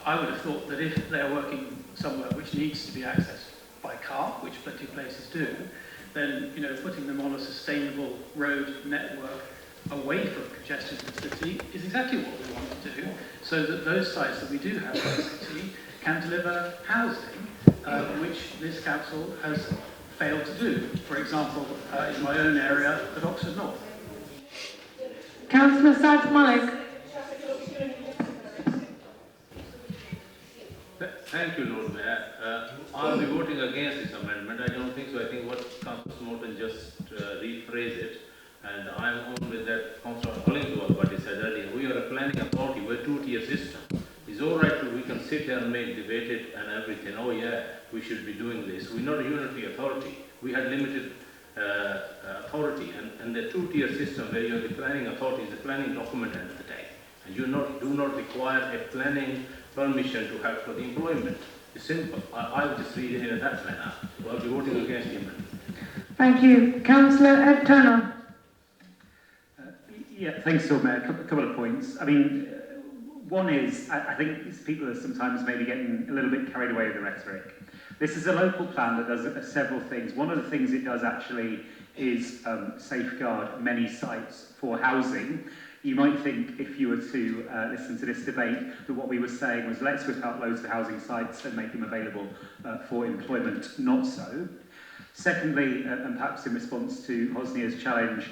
I would have thought that if they're working somewhere which needs to be accessed by car, which plenty of places do, then, you know, putting them on a sustainable road network away from congestion in the city is exactly what we want to do, so that those sites that we do have in the city can deliver housing, which this council has failed to do. For example, in my own area at Oxford North. Councillor Saad Malik. Thank you, Lord Mayor. I'll be voting against this amendment. I don't think so. I think what Councillor Morton just rephrased it, and I'm on with that Councillor Hollingsworth, what he said earlier. We are a planning authority. We're a two-tier system. It's all right we can sit here and debate it and everything. Oh yeah, we should be doing this. We're not a unitary authority. We had limited authority, and the two-tier system where you're the planning authority is the planning document at the day, and you do not require a planning permission to have for the employment. It's simple. I will just read it in that manner. So I'll be voting against the amendment. Thank you. Councillor Ed Turner. Yeah, thanks, Lord Mayor. A couple of points. I mean, one is, I think people are sometimes maybe getting a little bit carried away with the rhetoric. This is a local plan that does several things. One of the things it does actually is safeguard many sites for housing. You might think, if you were to listen to this debate, that what we were saying was let's rip out loads of housing sites and make them available for employment. Not so. Secondly, and perhaps in response to Hosnia's challenge,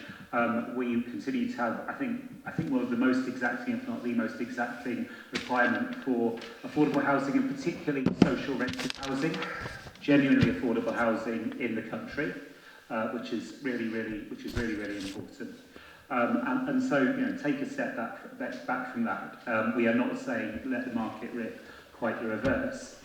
we continue to have, I think one of the most exacting, if not the most exacting, requirement for affordable housing, and particularly social rented housing, genuinely affordable housing in the country, which is really important. And so, you know, take a step back from that. We are not saying let the market rip, quite the reverse.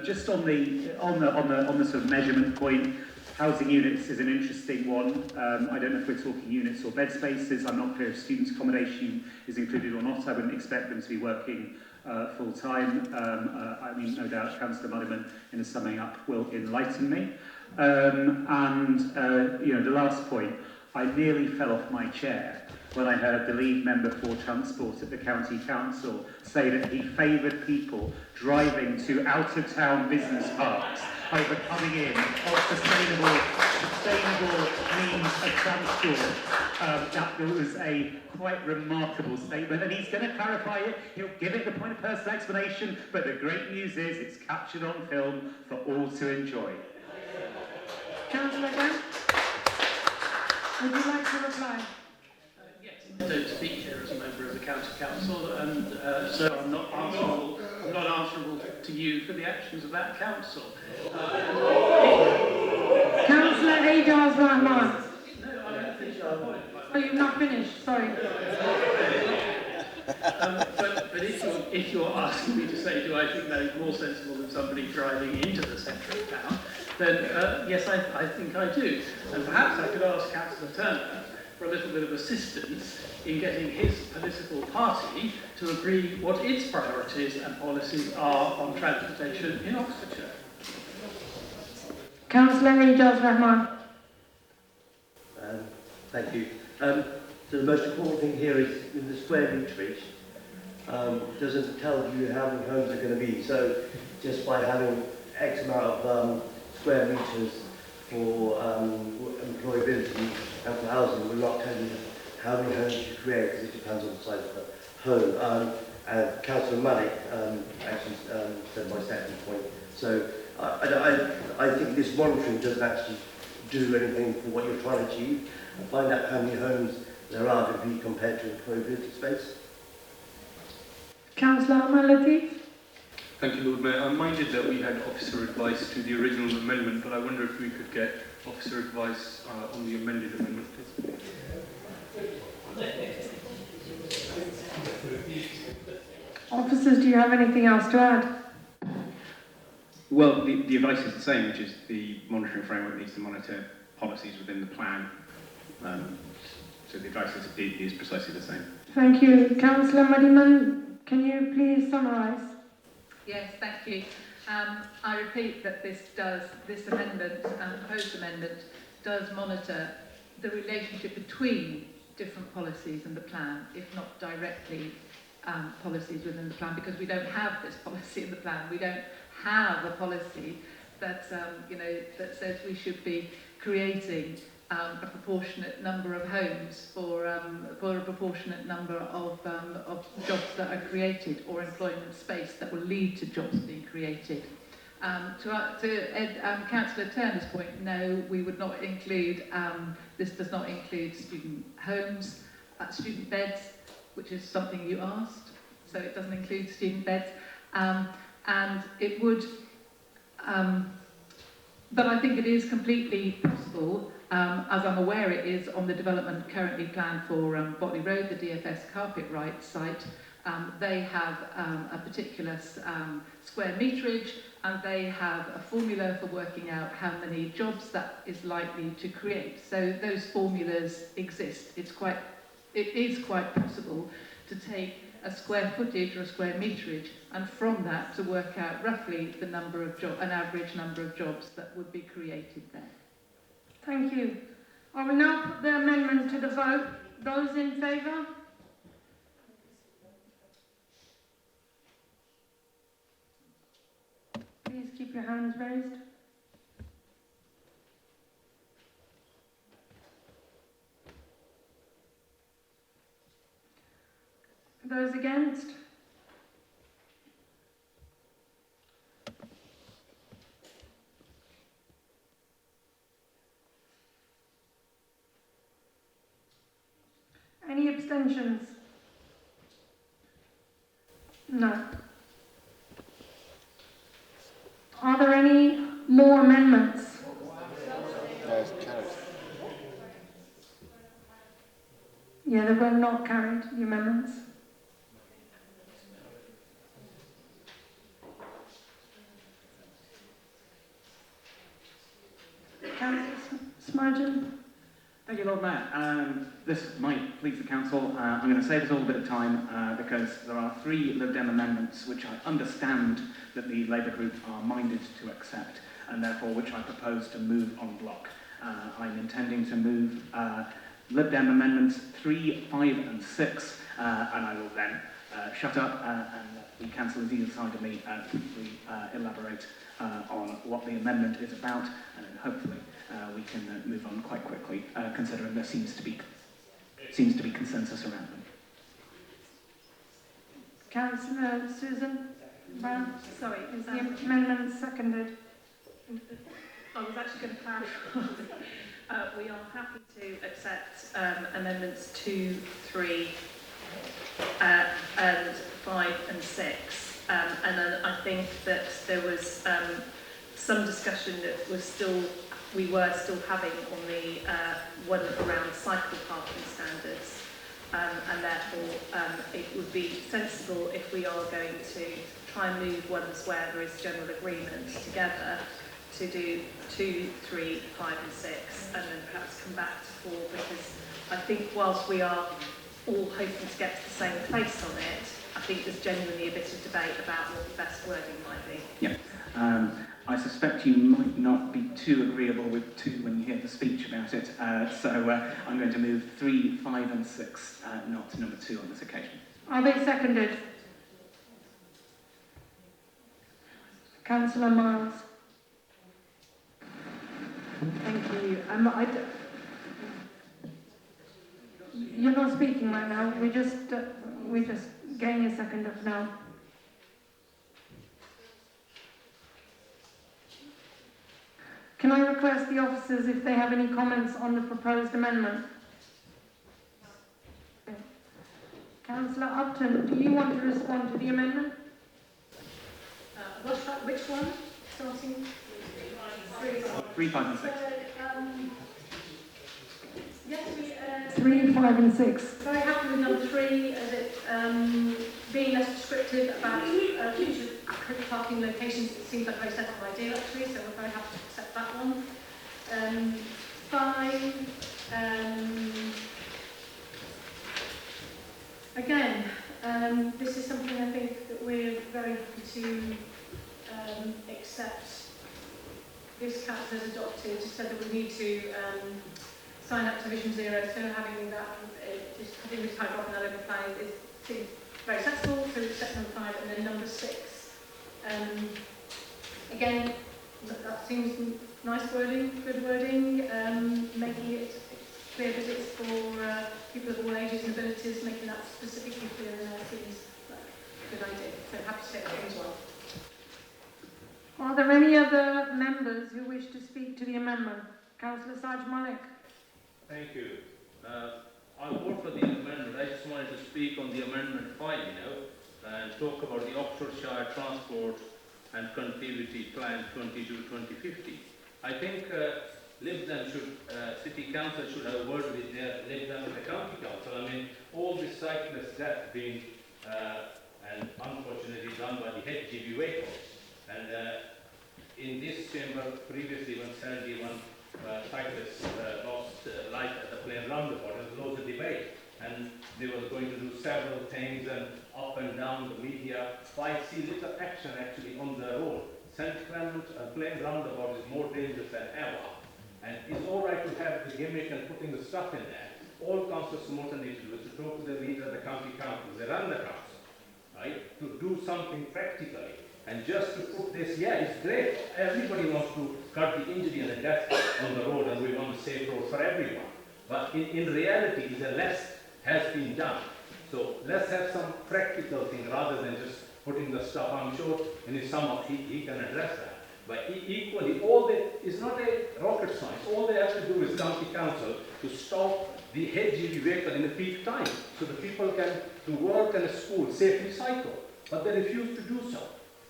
Just on the sort of measurement point, housing units is an interesting one. I don't know if we're talking units or bed spaces. I'm not clear if students' accommodation is included or not. I wouldn't expect them to be working full time. I mean, no doubt Councillor Muddiman, in the summing up, will enlighten me. You know, the last point, I nearly fell off my chair when I heard the lead member for Transport at the County Council say that he favoured people driving to out-of-town business parks over coming in of sustainable means of transport. That was a quite remarkable statement, and he's going to clarify it. He'll give it the point of personal explanation, but the great news is it's captured on film for all to enjoy. Councillor Grant, would you like to reply? Yes, I don't speak here as a member of the County Council, and so I'm not answerable to you for the actions of that council. Councillor Ajaz Rahman. No, I haven't finished my point. Oh, you've not finished, sorry. But if you're asking me to say, do I think that is more sensible than somebody driving into the centre of town, then yes, I think I do. And perhaps I could ask Councillor Turner for a little bit of assistance in getting his political party to agree what its priorities and policies are on transportation in Oxfordshire. Councillor Ajaz Rahman. Thank you. So the most important thing here is in the square meterage doesn't tell you how many homes are going to be. So just by having X amount of square meters for employability and for housing will not tell you how many homes you create, because it depends on the size of the home. And Councillor Malik actually said my second point. So I think this monitoring doesn't actually do anything for what you're trying to achieve, and find out how many homes there are to be compared to employability space. Councillor Malatif. Thank you, Lord Mayor. I'm minded that we had officer advice to the original amendment, but I wonder if we could get officer advice on the amended amendment, please. Officers, do you have anything else to add? Well, the advice is the same, which is the monitoring framework needs to monitor policies within the plan. So the advice is precisely the same. Thank you. Councillor Madiman, can you please summarise? Yes, thank you. I repeat that this amendment, proposed amendment, does monitor the relationship between different policies and the plan, if not directly policies within the plan, because we don't have this policy in the plan. We don't have a policy that that says we should be creating a proportionate number of homes for a proportionate number of jobs that are created, or employment space that will lead to jobs being created. To Councillor Turner's point, no, we would not include, this does not include student homes, student beds, which is something you asked, so it doesn't include student beds, and it would, but I think it is completely possible, as I'm aware it is on the development currently planned for Botley Road, the DFS Carpet Right site. They have a particular square meterage, and they have a formula for working out how many jobs that is likely to create. So those formulas exist. It is quite possible to take a square footage or a square meterage, and from that to work out roughly the number of an average number of jobs that would be created there. Thank you. I will now put the amendment to the vote. Those in favour? Please keep your hands raised. Those against? Any abstentions? No. Are there any more amendments? Yeah, they were not carried, the amendments. Councillor Smargill. Thank you, Lord Mayor. This might please the Council. I'm going to save us all a bit of time because there are 3 Lib Dem amendments which I understand that the Labour Group are minded to accept, and therefore which I propose to move en bloc. I'm intending to move Lib Dem amendments 3, 5 and 6, and I will then shut up and let the councillors either side of me elaborate on what the amendment is about, and then hopefully we can move on quite quickly, considering there seems to be consensus around them. Councillor Susan Brown. Sorry, is the amendment seconded? I was actually going to clarify. We are happy to accept amendments 2, 3, and 5 and 6. And then I think that there was some discussion that we were still having on the one around cycle parking standards, and therefore it would be sensible, if we are going to try and move ones where there is general agreement together, to do 2, 3, 5 and 6, and then perhaps come back to 4, because I think whilst we are all hoping to get to the same place on it, I think there's genuinely a bit of debate about what the best wording might be. Yeah. I suspect you might not be too agreeable with 2 when you hear the speech about it, so I'm going to move 3, 5 and 6, not number 2 on this occasion. Are they seconded? Councillor Miles. Thank you. You're not speaking right now. We're just getting a second up now. Can I request the officers if they have any comments on the proposed amendment? Councillor Upton, do you want to respond to the amendment? Which one? Starting? 3, 5 and 6. Yes, 3, 5 and 6. Very happy with number 3 as it being less prescriptive about future parking locations. It seems like a very sensible idea actually, so we're very happy to accept that one. 5, again, this is something I think that we're very happy to accept. This council has adopted, said that we need to sign up to Vision Zero, so having that, just having this paragraph in our local plan seems very sensible, so accept number 5, and then number 6. Again, that seems nice wording, good wording, making it clear that it's for people of all ages and abilities, making that specifically clear in there seems like a good idea. So happy to take that as well. Are there any other members who wish to speak to the amendment? Councillor Saj Malik. Thank you. I'll vote for the amendment. I just wanted to speak on the amendment 5, and talk about the Oxfordshire Transport and Connectivity Plan 2022-2050. I think Lib Dem should, City Council should have a word with their Lib Dem and the County Council. I mean, all this cyclist death being, and unfortunately done by the HGV vehicles. And in this chamber, previously when 71 cyclists lost life at the Plain Roundabout, there was loads of debate. And they were going to do several things and up and down the media. But I see little action actually on the road. St. Clement Plain Roundabout is more dangerous than ever. And it's all right to have the gimmick and putting the stuff in there. All Councillor Samota needs to do is to talk to the leader of the county council. They run the council, right? To do something practically. And just to put this, yeah, it's great. Everybody wants to cut the injury and the death on the road, and we want a safe road for everyone. But in reality, the less has been done. So let's have some practical thing rather than just putting the stuff. I'm sure in his sum up he can address that. But equally, it's not a rocket science. All they have to do is county council to stop the HGV vehicle in the peak time, so the people can to work and school safely cycle. But they refuse to do so.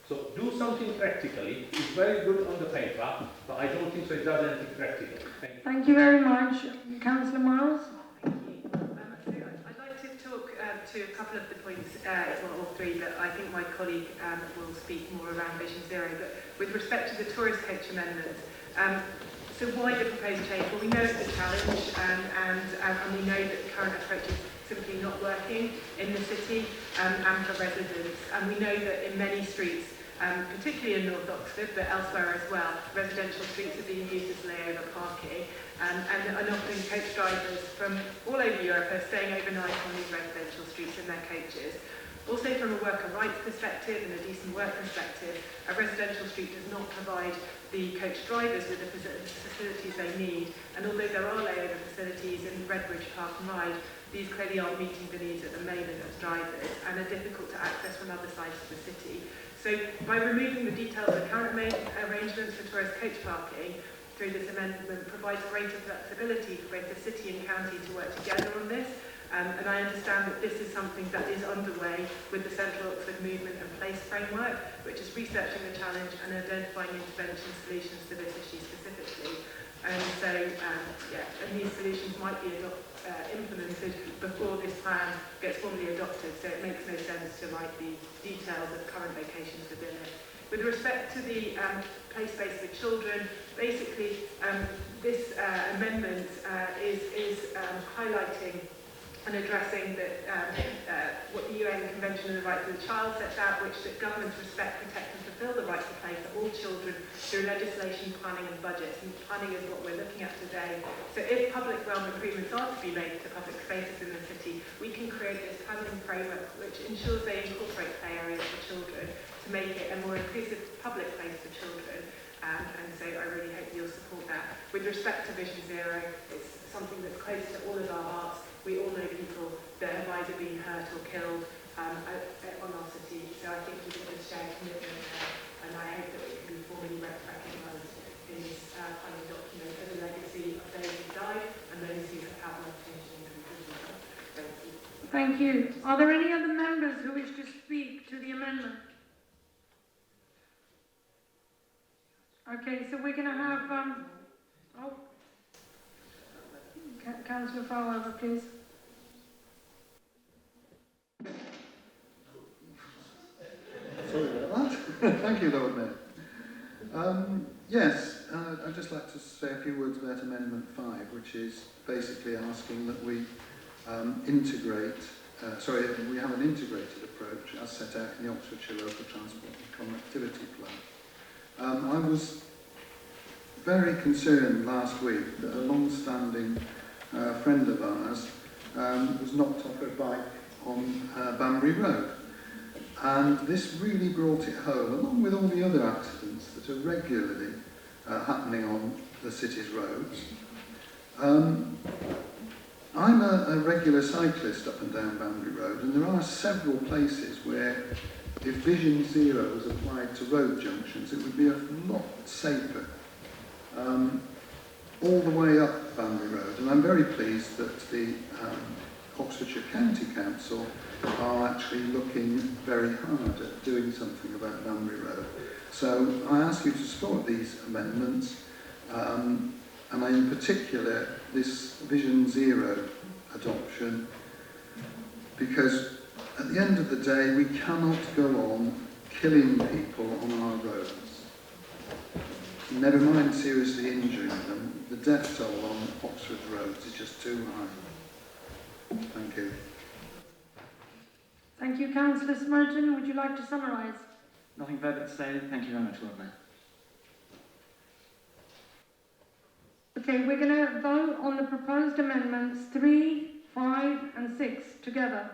So do something practically. It's very good on the paper, but I don't think so it does anything practical. Thank you very much. Councillor Miles. I'd like to talk to a couple of the points, well, all 3, but I think my colleague will speak more around Vision Zero. But with respect to the tourist coach amendment, so why the proposed change? Well, we know it's a challenge, and we know that the current approach is simply not working in the city and for residents. And we know that in many streets, particularly in North Oxford, but elsewhere as well, residential streets are being used as layover parking, and often coach drivers from all over Europe are staying overnight on these residential streets in their coaches. Also from a worker rights perspective and a decent work perspective, a residential street does not provide the coach drivers with the facilities they need, and although there are layover facilities in Redbridge Park and Ride, these clearly aren't meeting the needs at the moment of drivers and are difficult to access from other sides of the city. So by removing the details of the current arrangements for tourist coach parking through this amendment provides greater flexibility for both the city and county to work together on this. And I understand that this is something that is underway with the Central Oxford Movement and Place framework, which is researching the challenge and identifying intervention solutions to this issue specifically. And so, and these solutions might be implemented before this plan gets formally adopted, so it makes no sense to write the details of current locations within it. With respect to the play space for children, basically this amendment is highlighting and addressing what the UN Convention on the Rights of the Child sets out, which that governments respect, protect and fulfil the right to play for all children through legislation, planning and budgets. And planning is what we're looking at today. So if public realm improvements are to be made to public spaces in the city, we can create this planning framework which ensures they incorporate play areas for children to make it a more inclusive public place for children. And so I really hope you'll support that. With respect to Vision Zero, it's something that's close to all of our hearts. We all know people that have either been hurt or killed on our city. So I think we've got a shared commitment there, and I hope that it can be formally recognised in this kind of document as a legacy of those who died and those who have had life changing conclusions. Thank you. Thank you. Are there any other members who wish to speak to the amendment? Okay, so we're going to have, Councillor Fowler, please. Sorry about that. Thank you, Lord Mayor. Yes, I'd just like to say a few words about Amendment 5, which is basically asking that we we have an integrated approach as set out in the Oxfordshire Local Transport and Connectivity Plan. I was very concerned last week that a long-standing friend of ours was knocked off her bike on Banbury Road. And this really brought it home, along with all the other accidents that are regularly happening on the city's roads. I'm a regular cyclist up and down Banbury Road, and there are several places where if Vision Zero was applied to road junctions, it would be a lot safer. All the way up Banbury Road, and I'm very pleased that the Oxfordshire County Council are actually looking very hard at doing something about Banbury Road. So I ask you to support these amendments, and in particular this Vision Zero adoption, because at the end of the day we cannot go on killing people on our roads. Never mind seriously injuring them, the death toll on Oxford roads is just too high. Thank you. Thank you, Councillor Smerton. Would you like to summarise? Nothing further to say. Thank you very much, Lord Mayor. Okay, we're going to vote on the proposed amendments 3, 5 and 6 together,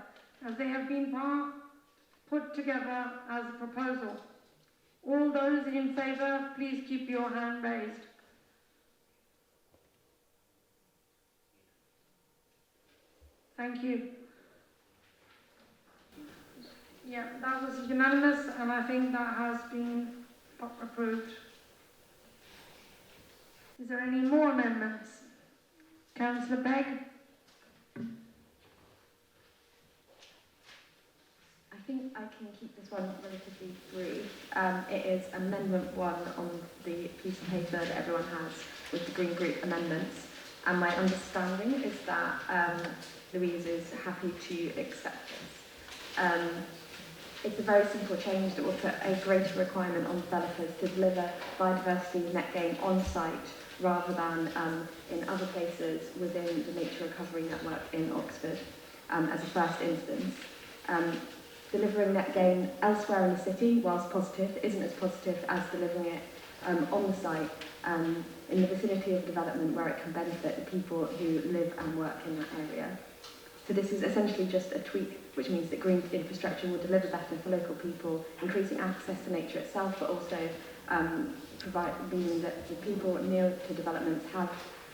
as they have been put together as a proposal. All those in favour, please keep your hand raised. Thank you. Yeah, that was unanimous, and I think that has been approved. Is there any more amendments? Councillor Begg? I think I can keep this one relatively brief. It is Amendment 1 on the piece of paper that everyone has with the Green Group amendments. And my understanding is that Louise is happy to accept this. It's a very simple change that will put a greater requirement on developers to deliver biodiversity net gain on site rather than in other places within the nature recovery network in Oxford as a first instance. Delivering net gain elsewhere in the city, whilst positive, isn't as positive as delivering it on the site in the vicinity of development where it can benefit the people who live and work in that area. So this is essentially just a tweak, which means that green infrastructure will deliver better for local people, increasing access to nature itself, but also meaning that the people near to developments have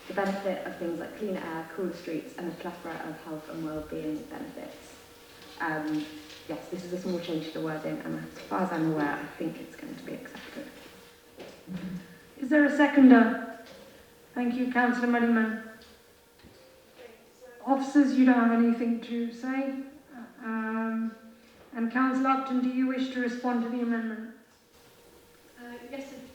the benefit of things like cleaner air, cooler streets, and a plethora of health and well-being benefits. Yes, this is a small change to the wording, and as far as I'm aware, I think it's going to be accepted. Is there a seconder? Thank you, Councillor Muddyman. Officers, you don't have anything to say? And Councillor Upton, do you wish to respond to the amendment?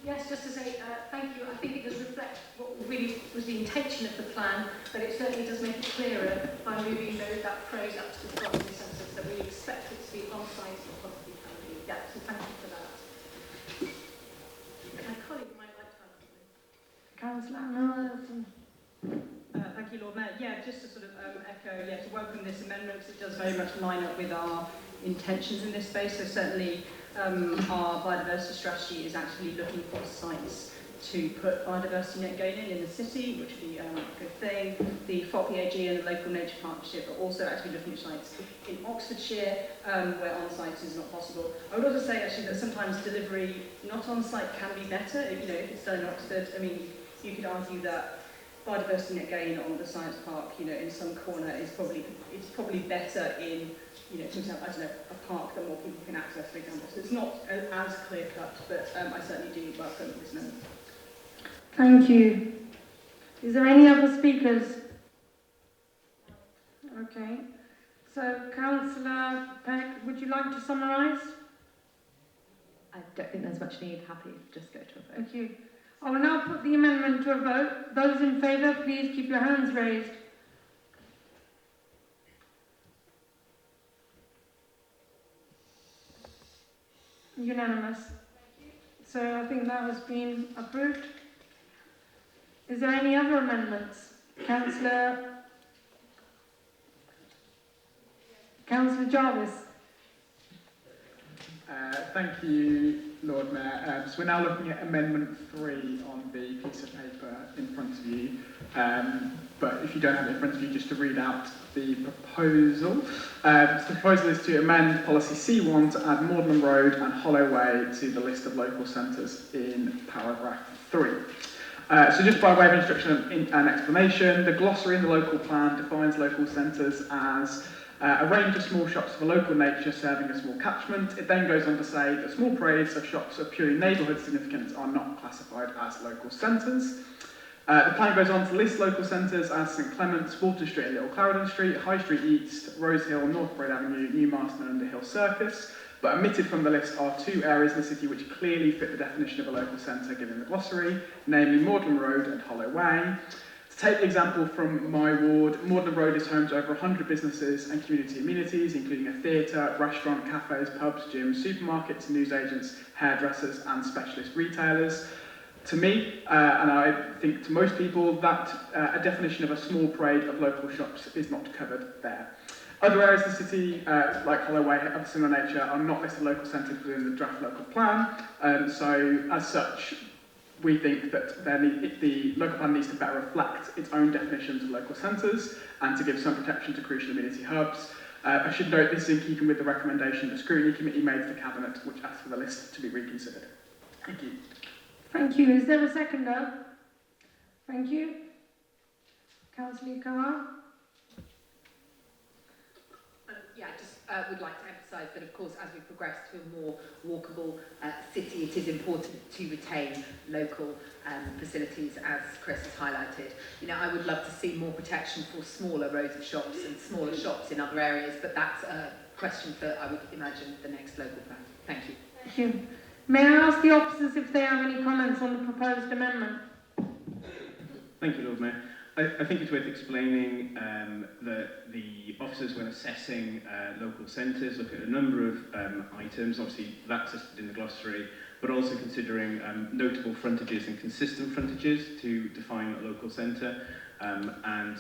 Yes, just to say thank you. I think it does reflect what really was the intention of the plan, but it certainly does make it clearer by moving that phrase up to the front in the sense that we expect it to be on-site or possibly can be. Yeah, so thank you for that. My colleague might like to add something. Councillor Anderson. Thank you, Lord Mayor. Yeah, just to sort of echo, to welcome this amendment, because it does very much line up with our intentions in this space. So certainly our biodiversity strategy is actually looking for sites to put biodiversity net gain in the city, which would be a good thing. The FOP-EAG and the Local Nature Partnership are also actually looking at sites in Oxfordshire, where on-site is not possible. I would also say actually that sometimes delivery not on-site can be better. If it's done in Oxford, I mean, you could argue that biodiversity net gain on the science park, in some corner is probably better in, for example, I don't know, a park that more people can access, for example. So it's not as clear cut, but I certainly do welcome this amendment. Thank you. Is there any other speakers? Okay. So, Councillor Peck, would you like to summarise? I don't think there's much need. Happy to just go to a vote. Thank you. I will now put the amendment to a vote. Those in favour, please keep your hands raised. Unanimous. So I think that has been approved. Is there any other amendments? Councillor Jarvis. Thank you, Lord Mayor. So we're now looking at Amendment 3 on the piece of paper in front of you. But if you don't have it in front of you, just to read out the proposal. So the proposal is to amend policy C1 to add Magdalen Road and Holloway to the list of local centres in paragraph 3. So just by way of introduction and explanation, the glossary in the local plan defines local centres as a range of small shops of a local nature serving a small catchment. It then goes on to say that small parades of shops of purely neighbourhood significance are not classified as local centres. The plan goes on to list local centres as St Clement's, Water Street and Little Clarendon Street, High Street East, Rose Hill, North Parade Avenue, New Marston and Underhill Circus. But omitted from the list are two areas in the city which clearly fit the definition of a local centre given the glossary, namely Magdalen Road and Hollow Way. To take the example from my ward, Magdalen Road is home to over 100 businesses and community amenities, including a theatre, restaurant, cafes, pubs, gyms, supermarkets, newsagents, hairdressers and specialist retailers. To me, and I think to most people, that a definition of a small parade of local shops is not covered there. Other areas of the city, like Holloway, of a similar nature, are not listed local centres within the draft local plan. So, as such, we think that the local plan needs to better reflect its own definitions of local centres and to give some protection to crucial amenity hubs. I should note this is in keeping with the recommendation the Scrutiny Committee made to the Cabinet, which asked for the list to be reconsidered. Thank you. Thank you. Is there a seconder? Thank you. Councillor Carr. I just would like to emphasise that, of course, as we progress to a more walkable city, it is important to retain local facilities, as Chris has highlighted. I would love to see more protection for smaller rows of shops and smaller shops in other areas, but that's a question for, I would imagine, the next local plan. Thank you. Thank you. May I ask the officers if they have any comments on the proposed amendment? Thank you, Lord Mayor. I think it's worth explaining that the officers, when assessing local centres, look at a number of items. Obviously, that's listed in the glossary, but also considering notable frontages and consistent frontages to define a local centre. And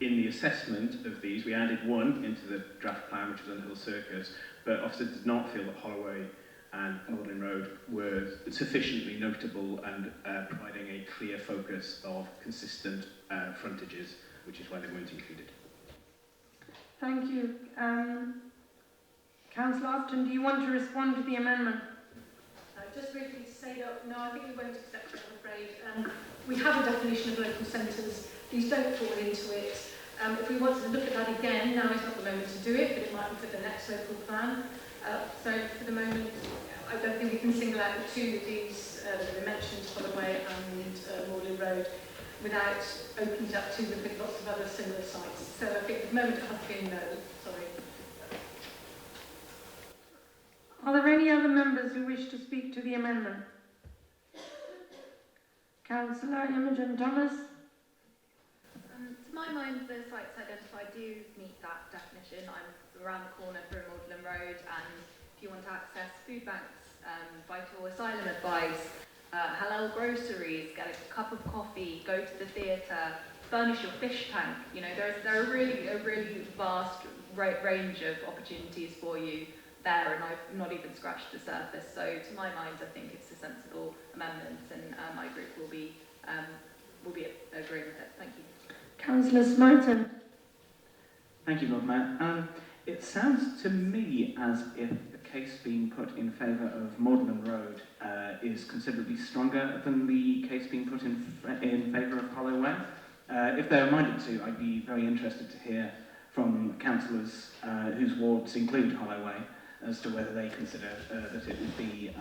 in the assessment of these, we added one into the draft plan, which was Underhill Circus, but officers did not feel that Holloway and Magdalen Road were sufficiently notable and providing a clear focus of consistent frontages, which is why they weren't included. Thank you. Councillor Upton, do you want to respond to the amendment? Just briefly to say that, no, I think we won't accept it, I'm afraid. We have a definition of local centres. These don't fall into it. If we want to look at that again, now is not the moment to do it, but it might be for the next local plan. So for the moment, I don't think we can single out the two of these that are mentioned, Holloway and Magdalen Road, without opening it up to look at lots of other similar sites. So I think at the moment it has been no. Sorry. Are there any other members who wish to speak to the amendment? Councillor Imogen Thomas. To my mind, the sites identified do meet that definition. I'm around the corner from Magdalen Road, and if you want to access food banks, vital asylum advice, halal groceries, get a cup of coffee, go to the theatre, furnish your fish tank. You know, there are a really vast range of opportunities for you there, and I've not even scratched the surface. So to my mind, I think it's a sensible amendment, and my group will be agreeing with it. Thank you. Councillor Smoten. Thank you, Lord Mayor. It sounds to me as if the case being put in favour of Magdalen Road is considerably stronger than the case being put in favour of Holloway. If they're minded to, I'd be very interested to hear from councillors whose wards include Holloway as to whether they consider that it would be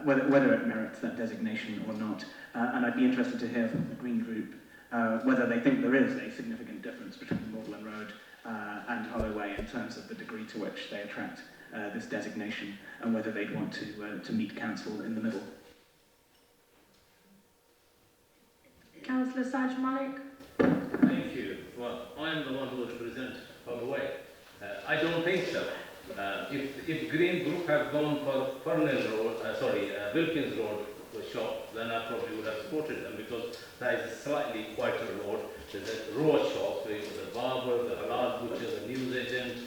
whether it merits that designation or not. And I'd be interested to hear from the Green Group whether they think there is a significant difference between Magdalen Road and Holloway in terms of the degree to which they attract this designation, and whether they'd want to meet council in the middle. Councillor Saj Malik. Thank you. Well, I am the one who represents Holloway. I don't think so. If Green Group had gone for Wilkins Road shop, then I probably would have supported them, because that is a slightly quieter road. There's a row of shops, the barber, the halal butcher, the news agent,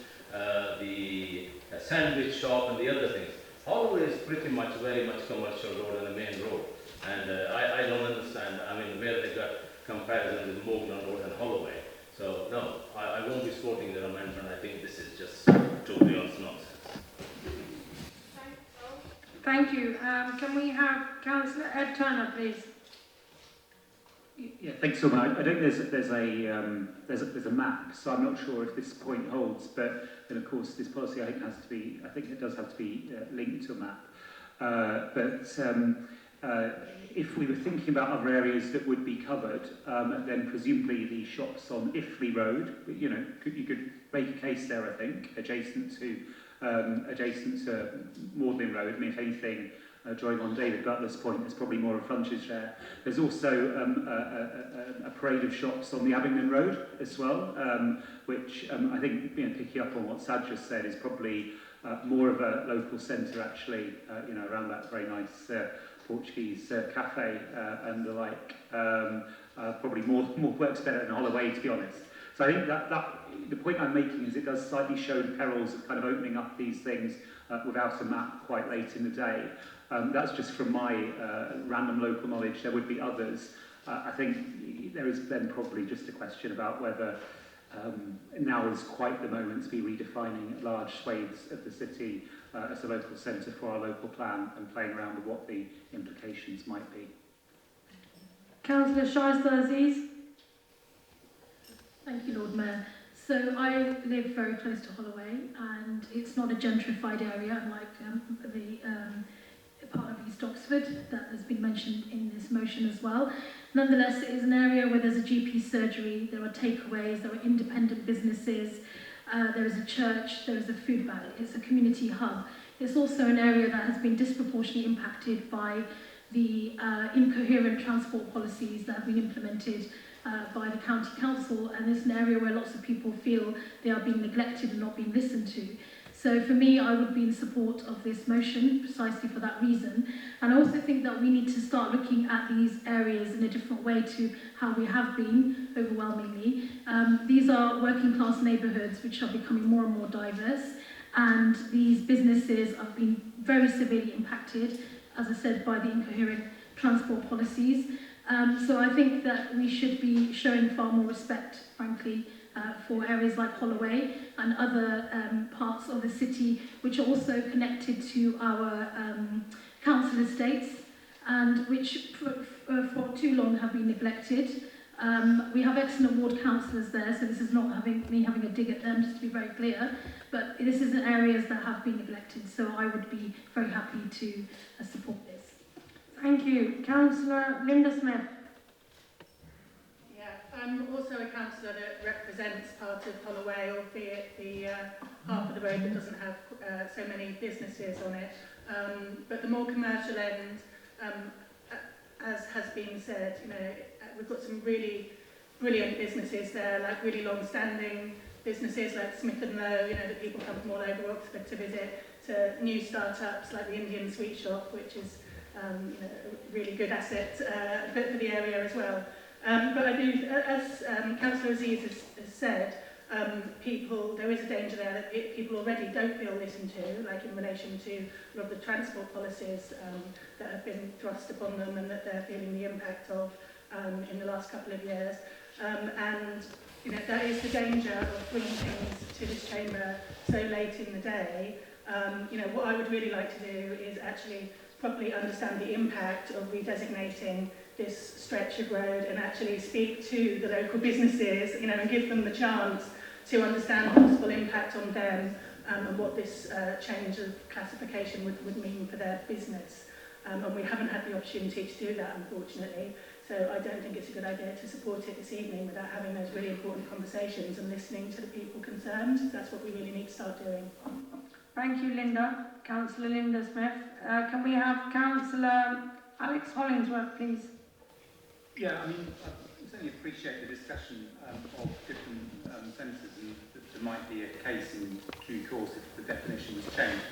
the sandwich shop, and the other things. Holloway is pretty much very much commercial road and a main road. And I don't understand, I mean, where they got comparison with Magdalen Road and Holloway. So, no, I won't be supporting their amendment. I think this is just totally nonsense. Thank you. Can we have Councillor Ed Turner, please? Yeah, thanks so much. I think there's a map, so I'm not sure if this point holds. But then, of course, this policy I think it does have to be linked to a map. If we were thinking about other areas that would be covered, then presumably the shops on Iffley Road, you know, you could make a case there. I think adjacent to Magdalen Road. I mean, if anything, drawing on David Butler's point, there's probably more of frontage there. There's also a parade of shops on the Abingdon Road as well, which I think, you know, picking up on what Sad just said, is probably more of a local centre actually, you know, around that very nice Portuguese cafe and the like. Probably more works better than Holloway, to be honest. So I think that the point I'm making is it does slightly show the perils of kind of opening up these things without a map quite late in the day. That's just from my random local knowledge. There would be others. I think there is then probably just a question about whether now is quite the moment to be redefining large swathes of the city as a local centre for our local plan and playing around with what the implications might be. Councillor Shaista Aziz. Thank you, Lord Mayor. So I live very close to Holloway, and it's not a gentrified area, unlike the part of East Oxford that has been mentioned in this motion as well. Nonetheless, it is an area where there's a GP surgery, there are takeaways, there are independent businesses, there is a church, there is a food bank. It's a community hub. It's also an area that has been disproportionately impacted by the incoherent transport policies that have been implemented by the county council, and it's an area where lots of people feel they are being neglected and not being listened to. So for me, I would be in support of this motion precisely for that reason. And I also think that we need to start looking at these areas in a different way to how we have been overwhelmingly. These are working class neighbourhoods which are becoming more and more diverse, and these businesses have been very severely impacted, as I said, by the incoherent transport policies. So I think that we should be showing far more respect, frankly, for areas like Holloway and other parts of the city which are also connected to our council estates and which for too long have been neglected. We have excellent ward councillors there, so this is not me having a dig at them, just to be very clear, but this is areas that have been neglected, so I would be very happy to support this. Thank you. Councillor Linda Smith. Yeah, I'm also a councillor that represents part of Holloway, albeit the half of the road that doesn't have so many businesses on it. But the more commercial end, as has been said, you know, we've got some really brilliant businesses there, like really long-standing businesses like Smith & Lowe, you know, that people come from all over Oxford to visit, to new startups like the Indian Sweet Shop, which is you know, a really good asset for the area as well. But I do, as Councillor Aziz has said, there is a danger there that people already don't feel listened to, like in relation to a lot of the transport policies that have been thrust upon them and that they're feeling the impact of in the last couple of years. And that is the danger of bringing things to this chamber so late in the day. What I would really like to do is actually properly understand the impact of redesignating this stretch of road and actually speak to the local businesses, and give them the chance to understand the possible impact on them and what this change of classification would mean for their business. And we haven't had the opportunity to do that, unfortunately. So I don't think it's a good idea to support it this evening without having those really important conversations and listening to the people concerned. That's what we really need to start doing. Thank you, Linda. Councillor Linda Smith. Can we have Councillor Alex Hollingsworth, please? Yeah, I mean, I certainly appreciate the discussion of different senses, and that there might be a case in due course if the definition was changed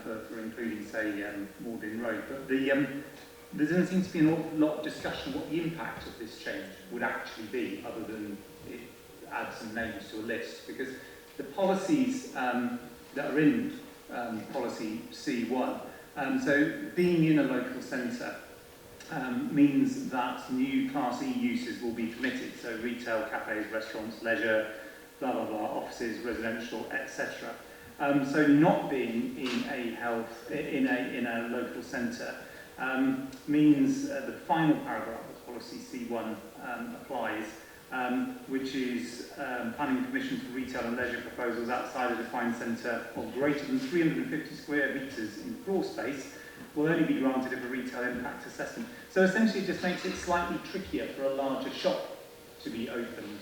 for including, say, Morden Road. But there doesn't seem to be an awful lot of discussion what the impact of this change would actually be, other than it adds some names to a list, because the policies that are in policy C1, so being in a local centre means that new Class E uses will be permitted, so retail, cafes, restaurants, leisure, blah blah blah, offices, residential, etc. So not being in a local centre means the final paragraph of policy C1 applies, which is planning permission for retail and leisure proposals outside a defined centre of greater than 350 square metres in floor space will only be granted if a retail impact assessment. So essentially it just makes it slightly trickier for a larger shop to be opened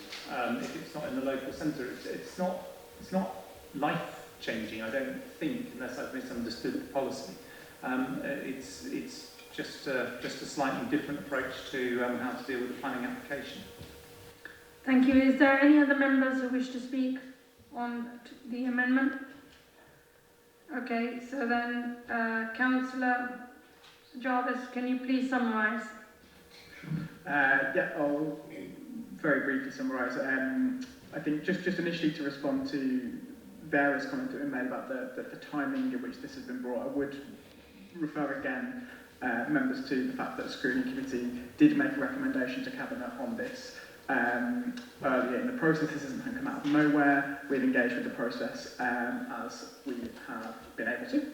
if it's not in the local centre. It's not life-changing, I don't think, unless I've misunderstood the policy. It's just a slightly different approach to how to deal with the planning application. Thank you. Is there any other members who wish to speak on the amendment? Okay, so then Councillor Jarvis, can you please summarise? Yeah, I'll very briefly summarise. I think just initially to respond to various comments that have been made about the timing in which this has been brought, I would refer again members to the fact that the screening committee did make a recommendation to Cabinet on this earlier in the process. This hasn't come out of nowhere. We've engaged with the process as we have been able to.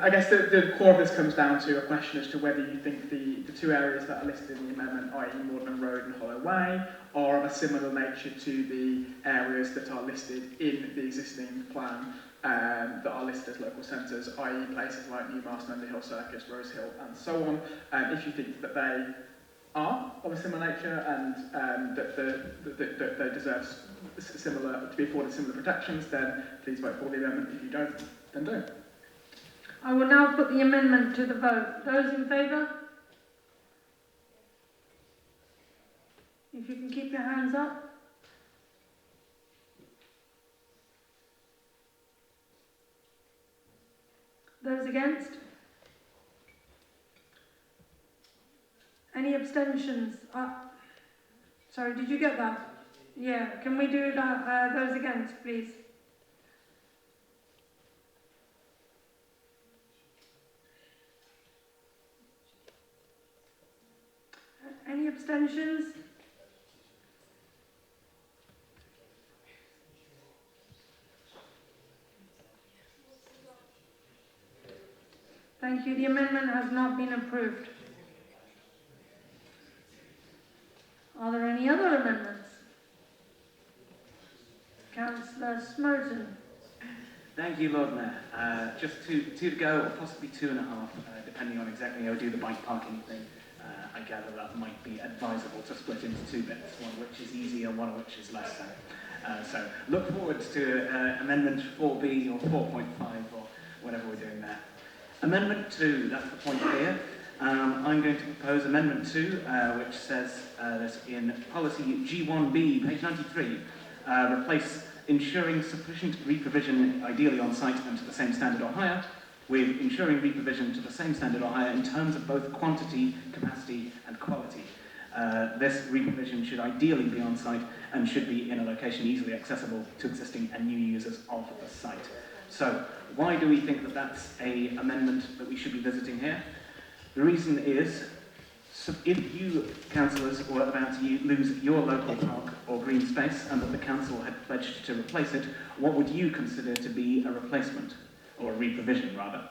I guess the core of this comes down to a question as to whether you think the two areas that are listed in the amendment, i.e. Morden Road and Hollow Way, are of a similar nature to the areas that are listed in the existing plan that are listed as local centres, i.e. places like Newmarston, Underhill Circus, Rose Hill and so on. If you think that they are of a similar nature and that they deserve to be afforded similar protections, then please vote for the amendment. If you don't, then don't. I will now put the amendment to the vote. Those in favour? If you can keep your hands up. Those against? Any abstentions? Sorry, did you get that? Yeah, can we do that? Those against, please. Any abstentions? Thank you. The amendment has not been approved. Are there any other amendments? Councillor Smoten. Thank you, Lord Mayor. Just two to go, or possibly 2.5, depending on exactly how we do the bike parking thing. I gather that might be advisable to split into two bits, one which is easier, one which is less so. So look forward to Amendment 4B or 4.5 or whatever we're doing there. Amendment 2, that's the point here. I'm going to propose Amendment 2, which says that in policy G1B, page 93, replace ensuring sufficient reprovision, ideally on site and to the same standard or higher, with ensuring reprovision to the same standard or higher in terms of both quantity, capacity and quality. This reprovision should ideally be on site and should be in a location easily accessible to existing and new users of the site. So, why do we think that that's an amendment that we should be visiting here? The reason is, so if you, councillors, were about to lose your local park or green space and that the council had pledged to replace it, what would you consider to be a replacement, or a reprovision rather?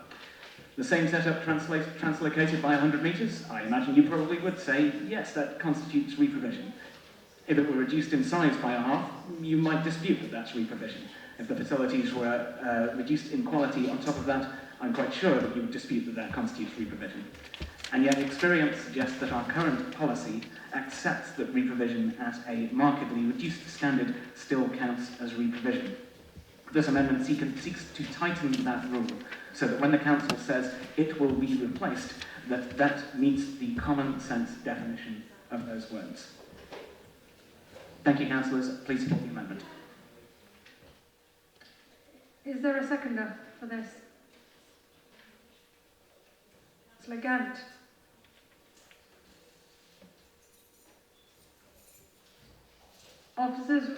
The same setup translocated by 100 metres? I imagine you probably would say, yes, that constitutes reprovision. If it were reduced in size by a half, you might dispute that that's reprovision. If the facilities were reduced in quality on top of that, I'm quite sure that you would dispute that that constitutes reprovision. And yet experience suggests that our current policy accepts that reprovision at a markedly reduced standard still counts as reprovision. This amendment seeks to tighten that rule so that when the council says it will be replaced, that meets the common sense definition of those words. Thank you, councillors. Please support the amendment. Is there a seconder for this? Councillor Gant. Officers,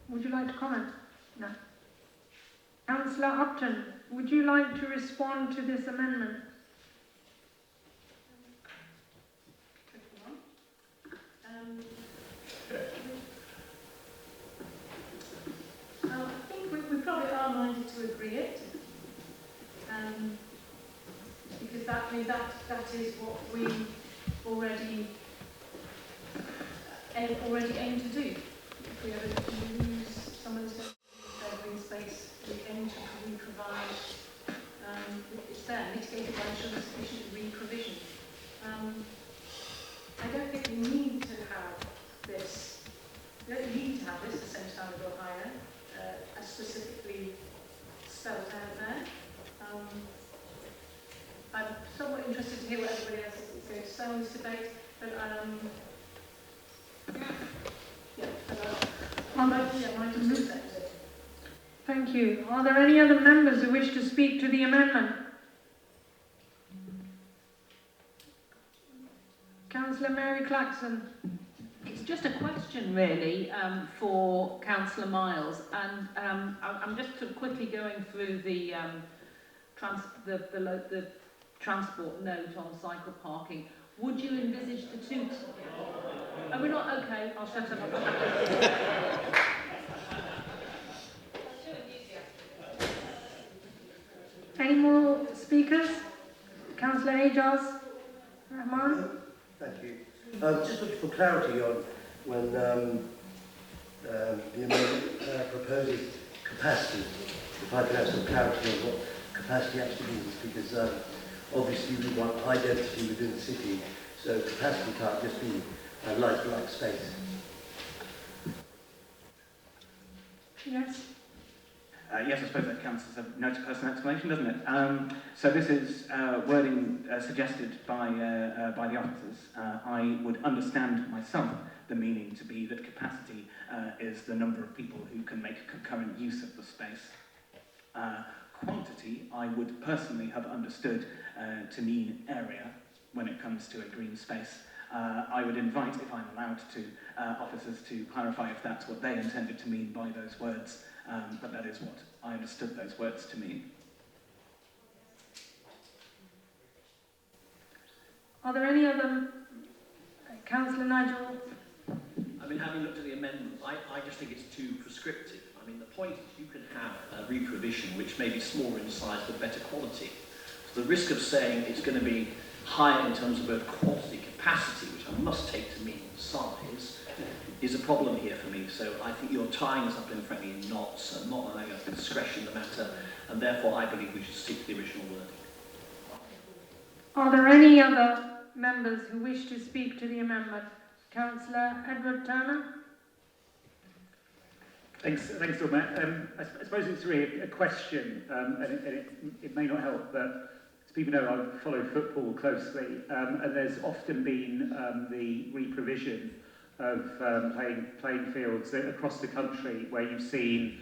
would you like to comment? No. Councillor Upton, would you like to respond to this amendment? I think we probably are minded to agree it, because that is what we already aim to do. If we ever lose someone who's going to green space, we aim to re-provide. It's there, mitigated by ensuring sufficient re-provision. I don't think we need to have this. We don't need to have this, the same standard or higher, as specifically spelled out there. I'm somewhat interested to hear what everybody else is going to say on this debate, but Thank you. Are there any other members who wish to speak to the amendment? Councillor Mary Claxon. It's just a question, really, for Councillor Miles, and I'm just sort of quickly going through the transport note on cycle parking. Would you envisage the two? Are we not okay? I'll shut up. Any more speakers? Councillor Ajaz Rahman. Thank you. Just looking for clarity on when the amendment proposes capacity. If I could have some clarity on what capacity actually means, because obviously we want high density within the city, so capacity can't just be a like space. Yes. Yes, I suppose that counts as a note of personal explanation, doesn't it? So this is wording suggested by the officers. I would understand myself the meaning to be that capacity is the number of people who can make concurrent use of the space. Quantity, I would personally have understood to mean area when it comes to a green space. I would invite, if I'm allowed to, officers to clarify if that's what they intended to mean by those words, but that is what I understood those words to mean. Are there any other? Councillor Nigel? I mean, having looked at the amendment, I just think it's too prescriptive. I mean, the point is you can have a re-provision which may be smaller in size but better quality. So the risk of saying it's going to be higher in terms of both quantity and capacity, which I must take to mean size, is a problem here for me. So I think you're tying us up in frankly in knots and not allowing us the discretion in the matter, and therefore I believe we should stick to the original wording. Are there any other members who wish to speak to the amendment? Councillor Edward Turner? Thanks, Lord Mayor. I suppose it's really a question, and it may not help, but as people know, I follow football closely, and there's often been the re-provision of playing fields across the country where you've seen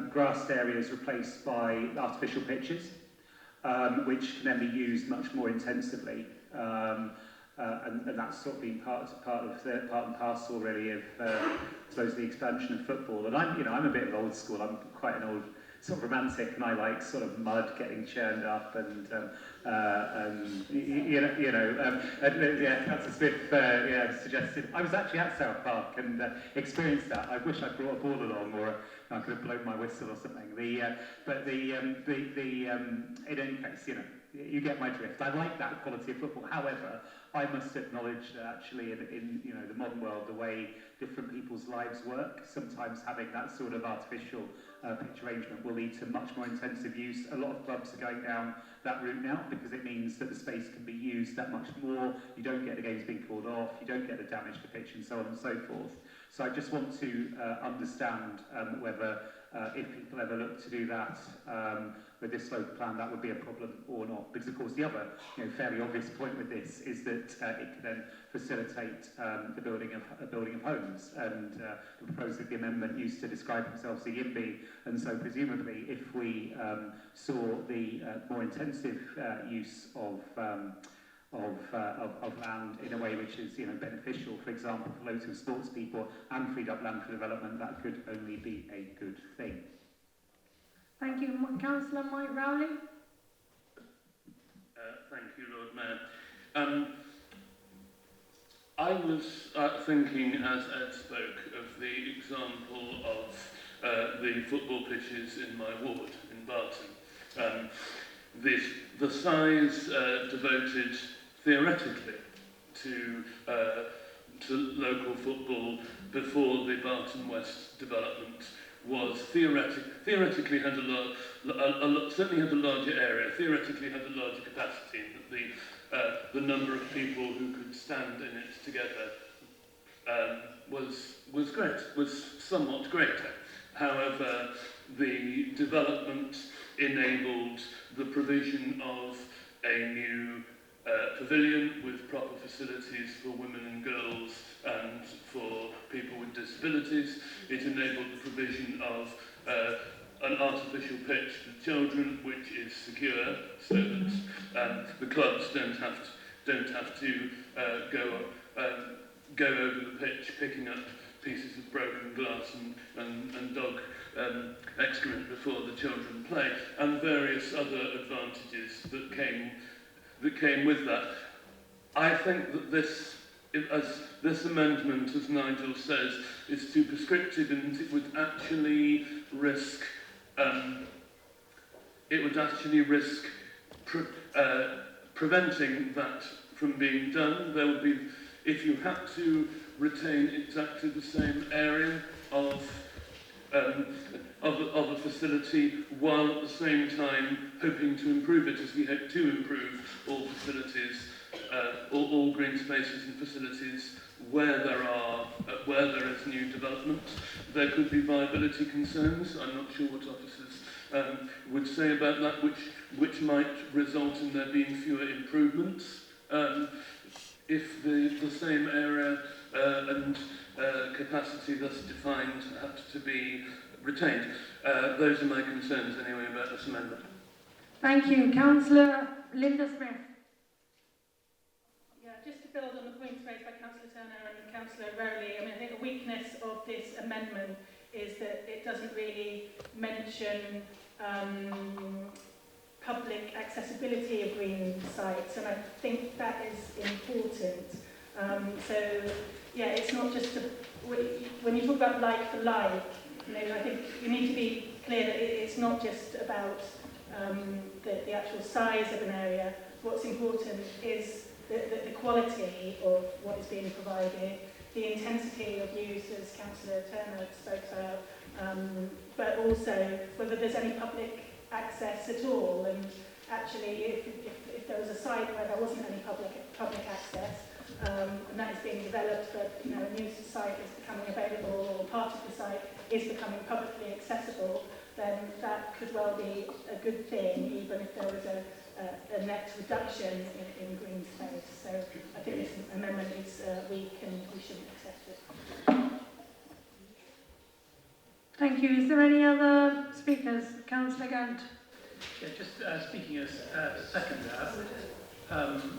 grassed areas replaced by artificial pitches. which can then be used much more intensively. And that's sort of been part and parcel really of I suppose the expansion of football. And I'm a bit of old school. I'm quite an old sort of romantic, and I like sort of mud getting churned up and Councillor Smith suggested. I was actually at South Park and experienced that. I wish I'd brought a ball along, or I could have blown my whistle or something. In any case, you get my drift. I like that quality of football. However, I must acknowledge that actually in the modern world, the way different people's lives work, sometimes having that sort of artificial pitch arrangement will lead to much more intensive use. A lot of clubs are going down that route now because it means that the space can be used that much more. You don't get the games being called off, you don't get the damage to pitch and so on and so forth. So I just want to understand whether if people ever look to do that with this local plan, that would be a problem or not. Because of course the other fairly obvious point with this is that it could then facilitate the building of homes. And the proposal of the amendment used to describe themselves as YIMBY, and so presumably if we saw the more intensive use of land in a way which is beneficial, for example, for loads of sports people, and freed up land for development, that could only be a good thing. Thank you. Councillor Mike Rowley. Thank you, Lord Mayor. I was thinking, as Ed spoke, of the example of the football pitches in my ward, in Barton. The size devoted theoretically to local football before the Barton West development was theoretically had certainly had a larger area, theoretically had a larger capacity, and the number of people who could stand in it together was somewhat greater. However, the development enabled the provision of a new pavilion with proper facilities for women and girls and for people with disabilities. It enabled the provision of an artificial pitch for children, which is secure, so that the clubs don't have to go over the pitch, picking up pieces of broken glass and dog excrement before the children play, and various other advantages that came with that. I think that this amendment, as Nigel says, is too prescriptive, and it would actually risk preventing that from being done. There would be, if you had to retain exactly the same area of a facility, while at the same time hoping to improve it, as we hope to improve all facilities, all green spaces and facilities where there is new development. There could be viability concerns. I'm not sure what officers would say about that, which might result in there being fewer improvements if the same area and capacity thus defined had to be retained. Those are my concerns anyway about this amendment. Thank you. Councillor Linda Smith. Yeah, just to build on the points raised by Councillor Turner and Councillor Rowley, I think a weakness of this amendment is that it doesn't really mention public accessibility of green sites, and I think that is important. It's not just when you talk about like for like, I think you need to be clear that it's not just about the actual size of an area. What's important is the quality of what is being provided, the intensity of use, as Councillor Turner spoke about, but also whether there's any public access at all. And actually, if there was a site where there wasn't any public access, and that is being developed, but a new site is becoming available, or part of the site is becoming publicly accessible, then that could well be a good thing, even if there was a net reduction in green space. So I think this amendment is weak, and we shouldn't accept it. Thank you. Is there any other speakers? Councillor Gant. Yeah, just speaking as seconder,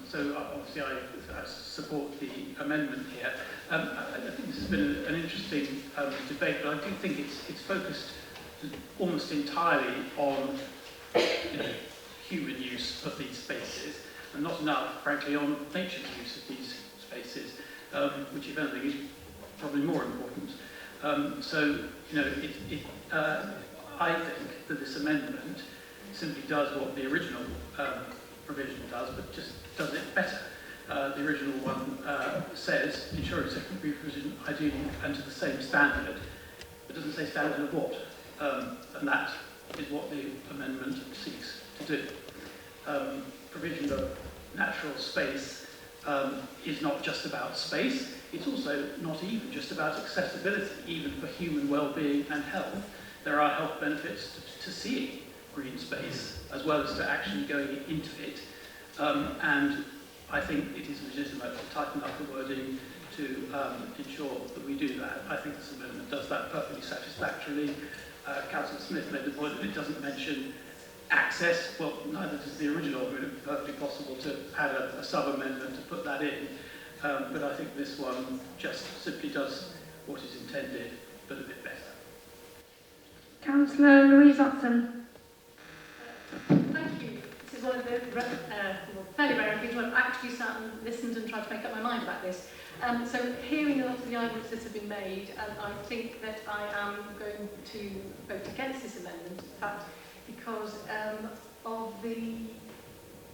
so obviously I support the amendment here. I think this has been an interesting debate, but I do think it's focused almost entirely on human use of these spaces, and not enough, frankly, on nature's use of these spaces, which, if anything, is probably more important. I think that this amendment simply does what the original provision does, but just does it better. The original one says ensuring secondary provision ideally and to the same standard. It doesn't say standard of what, and that is what the amendment seeks to do. Provision of natural space is not just about space, it's also not even just about accessibility, even for human well-being and health. There are health benefits to seeing green space, as well as to actually going into it. And I think it is legitimate to tighten up the wording to ensure that we do that. I think this amendment does that perfectly satisfactorily. Councillor Smith made the point that it doesn't mention access. Well, neither does the original. I mean, it would be perfectly possible to add a sub-amendment to put that in. But I think this one just simply does what is intended, but a bit better. Councillor Louise Upton. Thank you. This is one of the fairly rare occasions where I've actually sat and listened and tried to make up my mind about this. So hearing a lot of the arguments that have been made, I think that I am going to vote against this amendment, in fact, because of the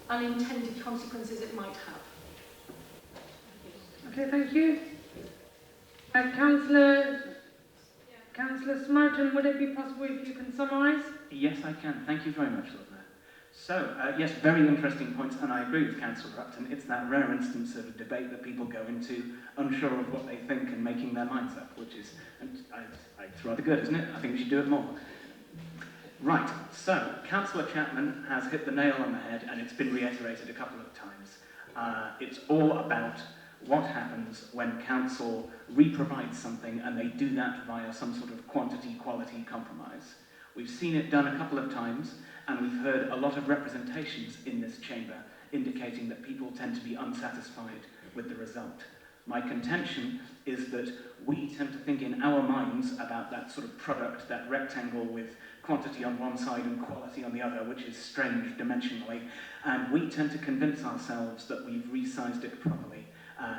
unintended consequences it might have. Okay, thank you. Councillor Smarton, would it be possible if you can summarise? Yes, I can. Thank you very much, Lord Mayor. So, yes, very interesting points, and I agree with Councillor Upton. It's that rare instance of a debate that people go into unsure of what they think and making their minds up, which is, it's rather good, isn't it? I think we should do it more. Right, so Councillor Chapman has hit the nail on the head, and it's been reiterated a couple of times. It's all about what happens when council re-provides something and they do that via some sort of quantity-quality compromise. We've seen it done a couple of times, and we've heard a lot of representations in this chamber indicating that people tend to be unsatisfied with the result. My contention is that we tend to think in our minds about that sort of product, that rectangle with quantity on one side and quality on the other, which is strange dimensionally, and we tend to convince ourselves that we've resized it properly,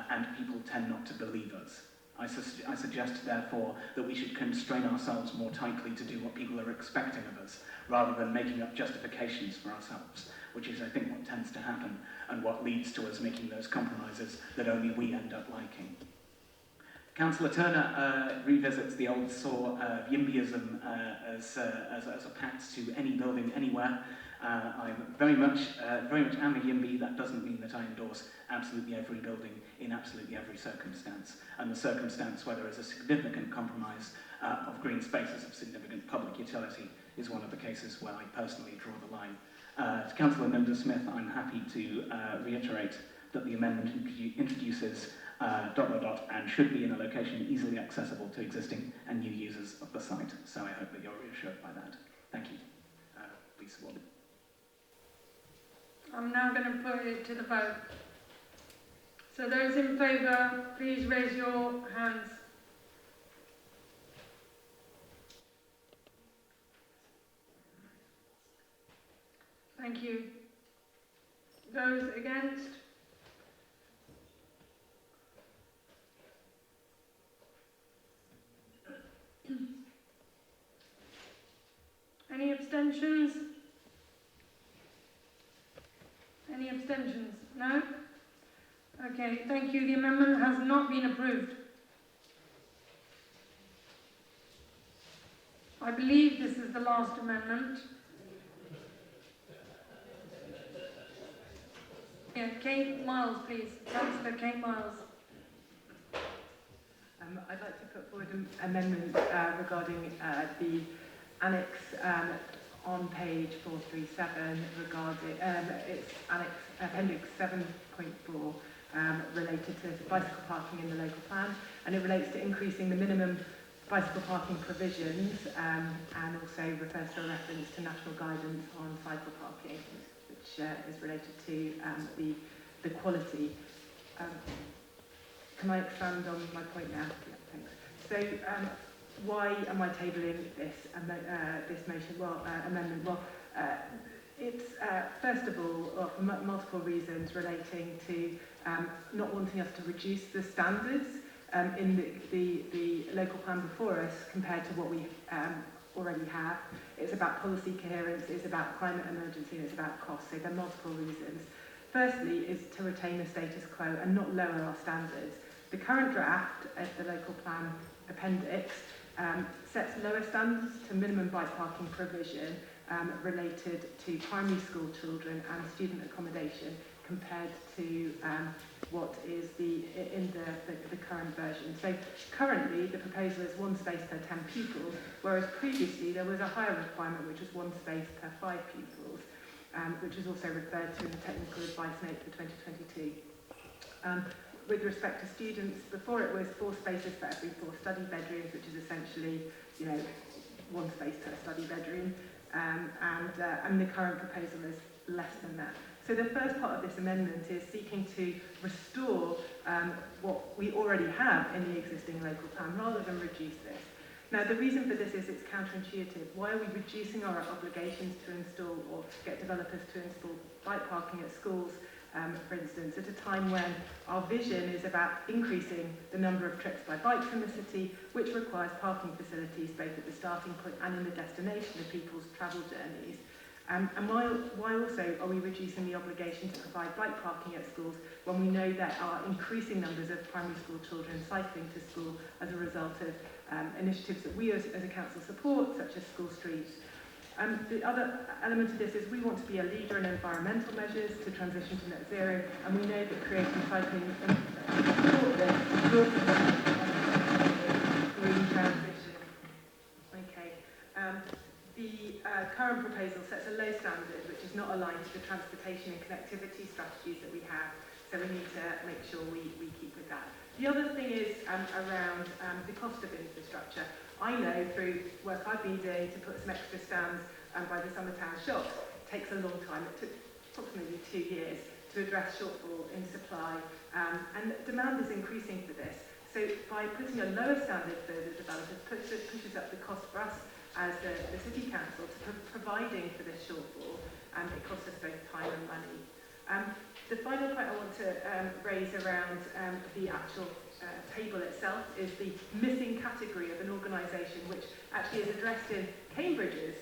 and people tend not to believe us. I suggest, therefore, that we should constrain ourselves more tightly to do what people are expecting of us, rather than making up justifications for ourselves, which is, I think, what tends to happen, and what leads to us making those compromises that only we end up liking. Councillor Turner revisits the old saw of YIMBYism as a pact to any building anywhere. I'm very much am a YIMBY. That doesn't mean that I endorse absolutely every building in absolutely every circumstance. And the circumstance where there is a significant compromise of green spaces of significant public utility is one of the cases where I personally draw the line. To Councillor Linda Smith, I'm happy to reiterate that the amendment introduces ... and should be in a location easily accessible to existing and new users of the site. So I hope that you're reassured by that. Thank you. Please support. I'm now going to put it to the vote. So those in favour, please raise your hands. Thank you. Those against? Any abstentions? Any abstentions? No? Okay, thank you. The amendment has not been approved. I believe this is the last amendment. Yeah, Kate Miles, please. Councillor Kate Miles. I'd like to put forward an amendment regarding the annex on page 437 regarding it's appendix 7.4 related to bicycle parking in the local plan, and it relates to increasing the minimum bicycle parking provisions and also refers to a reference to national guidance on cycle parking, which is related to the quality. Can I expand on my point now? Yeah, thanks. So why am I tabling this motion? Well, amendment. Well, it's first of all, for multiple reasons relating to not wanting us to reduce the standards in the local plan before us compared to what we already have. It's about policy coherence, it's about climate emergency, and it's about cost. So there are multiple reasons. Firstly is to retain the status quo and not lower our standards. The current draft of the local plan appendix sets lower standards to minimum bike parking provision related to primary school children and student accommodation compared to what is in the current version. So currently the proposal is 1 space per 10 pupils, whereas previously there was a higher requirement which was 1 space per 5 pupils, which is also referred to in the technical advice note for 2022. With respect to students, before it was 4 spaces for every 4 study bedrooms, which is essentially, 1 space per study bedroom, and the current proposal is less than that. So the first part of this amendment is seeking to restore what we already have in the existing local plan rather than reduce this. Now the reason for this is it's counterintuitive. Why are we reducing our obligations to install or get developers to install bike parking at schools, for instance, at a time when our vision is about increasing the number of trips by bikes in the city, which requires parking facilities both at the starting point and in the destination of people's travel journeys. And why also are we reducing the obligation to provide bike parking at schools when we know there are increasing numbers of primary school children cycling to school as a result of initiatives that we as a council support, such as school streets? The other element of this is we want to be a leader in environmental measures to transition to net zero, and we know that creating cycling support this will green transition. Okay. The current proposal sets a low standard which is not aligned to the transportation and connectivity strategies that we have, so we need to make sure we keep with that. The other thing is around the cost of infrastructure. I know through work I've been doing to put some extra stands by the Summertown shops, it takes a long time. It took approximately 2 years to address shortfall in supply, and demand is increasing for this. So by putting a lower standard for the developers pushes up the cost for us as the City Council to providing for this shortfall, and it costs us both time and money. The final point I want to raise around the actual table itself is the missing category of an organisation which actually is addressed in Cambridge's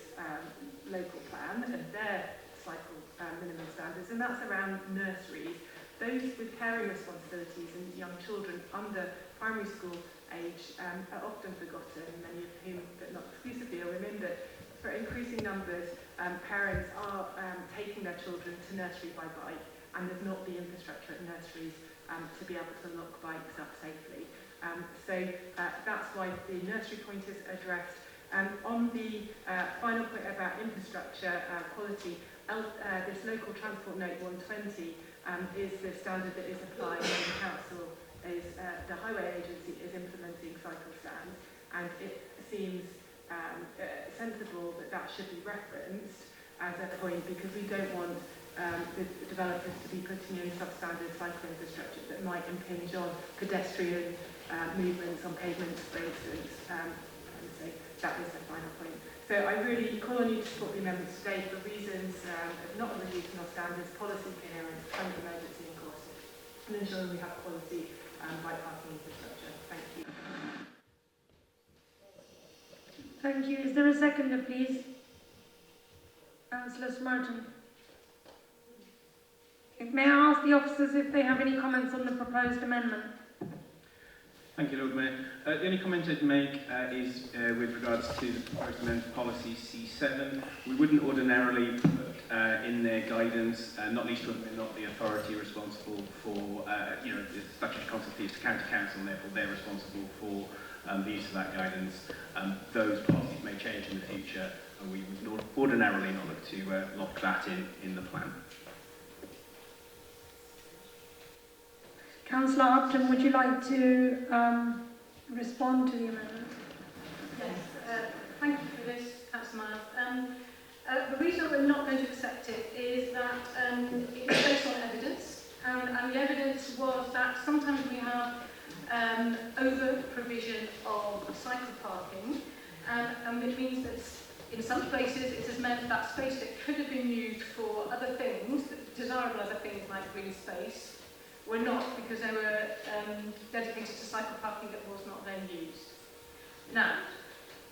local plan and their cycle minimum standards, and that's around nurseries. Those with caring responsibilities and young children under primary school age are often forgotten, many of whom, but not exclusively, are women, but for increasing numbers, parents are taking their children to nursery by bike, and there's not the infrastructure at nurseries to be able to lock bikes up safely. So that's why the nursery point is addressed. On the final point about infrastructure quality, this local transport note 120 is the standard that is applied when the council is, the highway agency is implementing cycle stands, and it seems sensible that that should be referenced as a point, because we don't want the developers to be putting in substandard cycle infrastructure that might impinge on pedestrian movements on pavements, for instance. So that is the final point. So I really call on you to support the amendments today for reasons of not reducing our standards, policy coherence, climate emergency and cost, and ensuring we have quality bike parking infrastructure. Thank you. Thank you. Is there a seconder, please? Councillor Smartin. May I ask the officers if they have any comments on the proposed amendment? Thank you, Lord Mayor. The only comment I'd make is with regards to the proposed amendment policy C7. We wouldn't ordinarily put in their guidance, not least when we're not the authority responsible for, the statutory concept is county council, and therefore they're responsible for the use of that guidance. Those policies may change in the future, and we would ordinarily not look to lock that in the plan. Councillor Upton, would you like to respond to the amendment? Yes, thank you for this, Councillor Miles. The reason we're not going to accept it is that it is based on evidence, and the evidence was that sometimes we have over-provision of cycle parking, and it means that in some places it has meant that space that could have been used for other things, desirable other things like green space, were not because they were dedicated to cycle parking that was not then used. Now,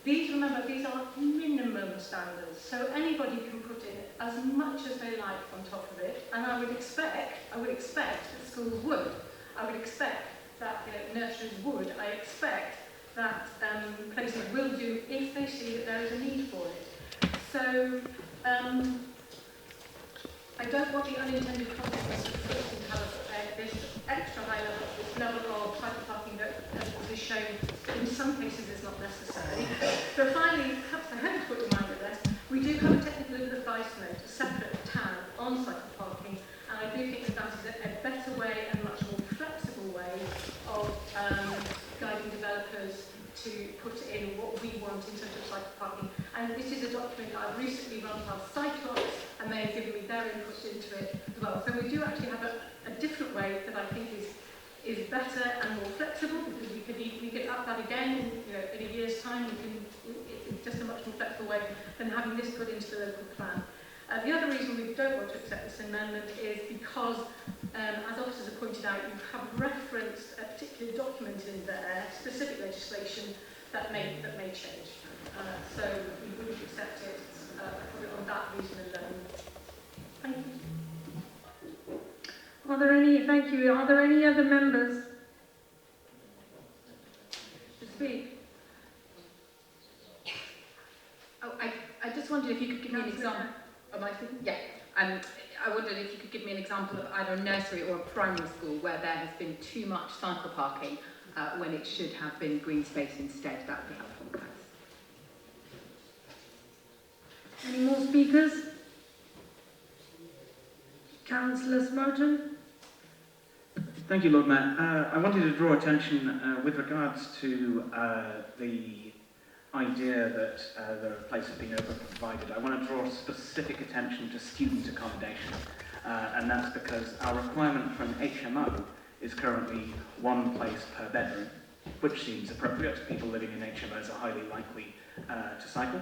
remember, these are minimum standards, so anybody can put in as much as they like on top of it, and I would expect that schools would. I would expect that nurseries would. I expect that places will do if they see that there is a need for it. So, I don't want the unintended consequences to have this extra high level, this level of cycle parking that is shown in some cases is not necessary. But finally, perhaps I haven't put in mind of this, we do have a technical advice note, a separate tab on cycle parking, and I do think that is a better way and much more flexible way of guiding developers to put in what we want in terms of cycle parking. And this is a document that I've recently run past Cyclops, and they have given me their input into it as well. So we do actually have a different way that I think is better and more flexible, because we can up that again in a year's time. It's just a much more flexible way than having this put into the local plan. The other reason we don't want to accept this amendment is because, as officers have pointed out, you have referenced a particular document in there, specific legislation that may change. So we wouldn't accept it on that reason alone. Thank you. Thank you. Are there any other members to speak? Oh, I just wondered if you could give me an example. Am I speaking? Yeah. I wondered if you could give me an example of either a nursery or a primary school where there has been too much cycle parking when it should have been green space instead. That would be helpful. Thanks. Any more speakers? Councillor Smoton? Thank you, Lord Mayor. I wanted to draw attention with regards to the idea that the place has been over-provided. I want to draw specific attention to student accommodation, and that's because our requirement for an HMO is currently one place per bedroom, which seems appropriate. People living in HMOs are highly likely to cycle.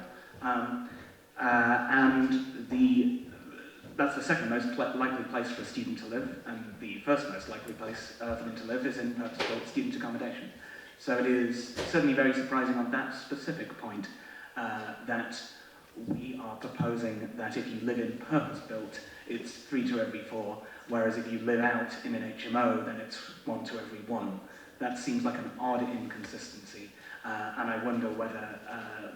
That's the second most likely place for a student to live, and the first most likely place for them to live is in purpose-built student accommodation. So it is certainly very surprising on that specific point that we are proposing that if you live in purpose-built, it's 3 to every 4, whereas if you live out in an HMO, then it's 1 to every 1. That seems like an odd inconsistency, and I wonder whether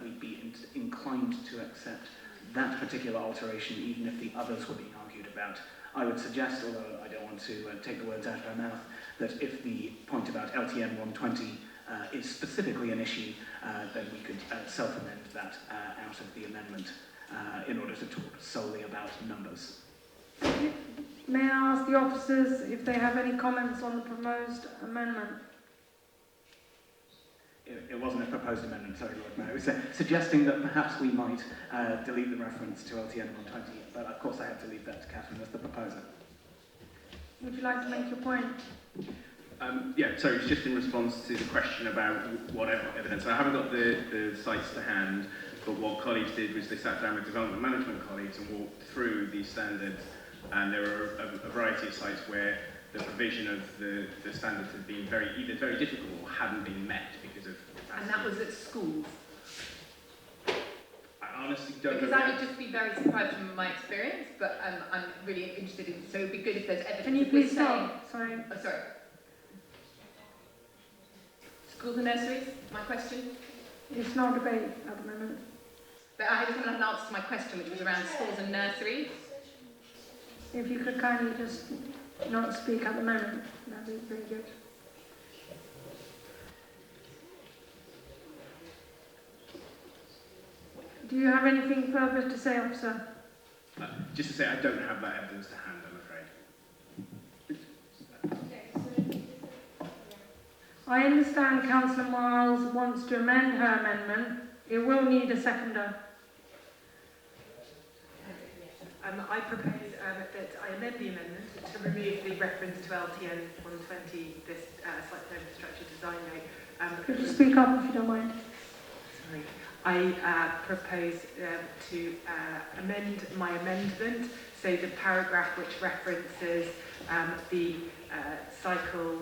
we'd be inclined to accept that particular alteration, even if the others were being argued about. I would suggest, although I don't want to take the words out of my mouth, that if the point about LTN 120 is specifically an issue, then we could self-amend that out of the amendment in order to talk solely about numbers. May I ask the officers if they have any comments on the proposed amendment? It wasn't a proposed amendment, sorry, Lord Mayor. It was suggesting that perhaps we might delete the reference to LTN 120, but of course I have to leave that to Catherine as the proposer. Would you like to make your point? Yeah, so it's just in response to the question about what evidence. I haven't got the sites to hand, but what colleagues did was they sat down with development management colleagues and walked through these standards, and there were a variety of sites where the provision of the standards had been either very difficult or hadn't been met because of capacity. And that was at schools? I honestly don't know. Because I would just be very surprised from my experience, but I'm really interested in, so it would be good if there's evidence. Can you please stop? Sorry. Oh, sorry. Schools and nurseries, my question? It's not a debate at the moment. But I just haven't had an answer to my question, which was around schools and nurseries. If you could kindly just not speak at the moment, that'd be very good. Do you have anything further to say, officer? Just to say, I don't have that evidence to hand, I'm afraid. I understand Councillor Miles wants to amend her amendment. It will need a seconder. I propose that I amend the amendment to remove the reference to LTN 120, this site plan infrastructure design note. Could you speak up if you don't mind? Sorry. I propose to amend my amendment so the paragraph which references the cycle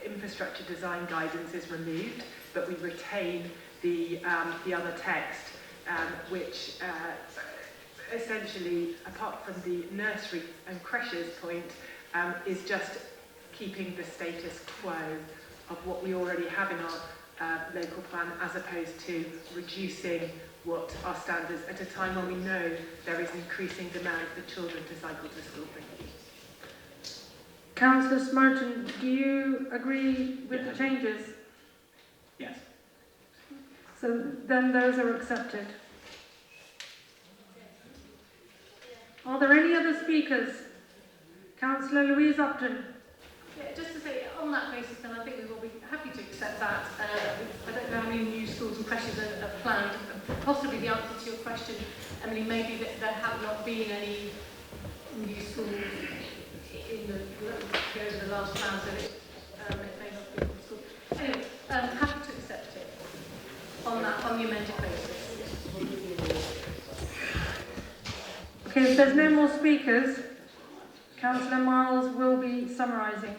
infrastructure design guidance is removed, but we retain the other text, which essentially, apart from the nursery and creches point, is just keeping the status quo of what we already have in our local plan, as opposed to reducing what our standards at a time when we know there is increasing demand for children to cycle to school. Thank you. Councillor Smerton, do you agree with the changes? Yes. So then those are accepted. Are there any other speakers? Councillor Louise Upton. Yeah, just to say, on that basis, then I think we will be happy to accept that. I don't know how many new schools and creches are planned. Possibly the answer to your question, Emily, may be that there have not been any new schools over the last plan, so it may not be a school. Anyway, happy to accept it on the amended basis. Okay, if there's no more speakers, Councillor Miles will be summarising.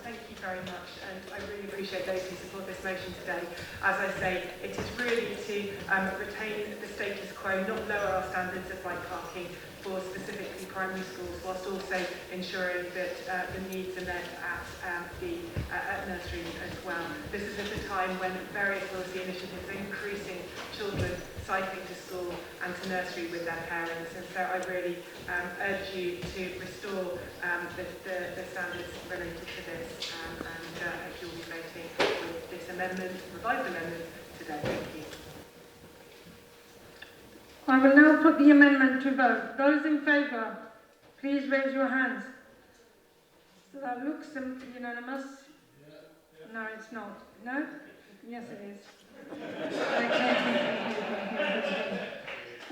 Thank you very much, and I really appreciate those who support this motion today. As I say, it is really to retain the status quo, not lower our standards of bike parking for specifically primary schools, whilst also ensuring that the needs are met at nursery as well. This is at a time when various policy initiatives are increasing children cycling to school and to nursery with their parents, and so I really urge you to restore the standards related to this, and hope you'll be voting with this amendment, revised amendment today. Thank you. I will now put the amendment to vote. Those in favour, please raise your hands. So that looks unanimous. No, it's not. No? Yes, it is.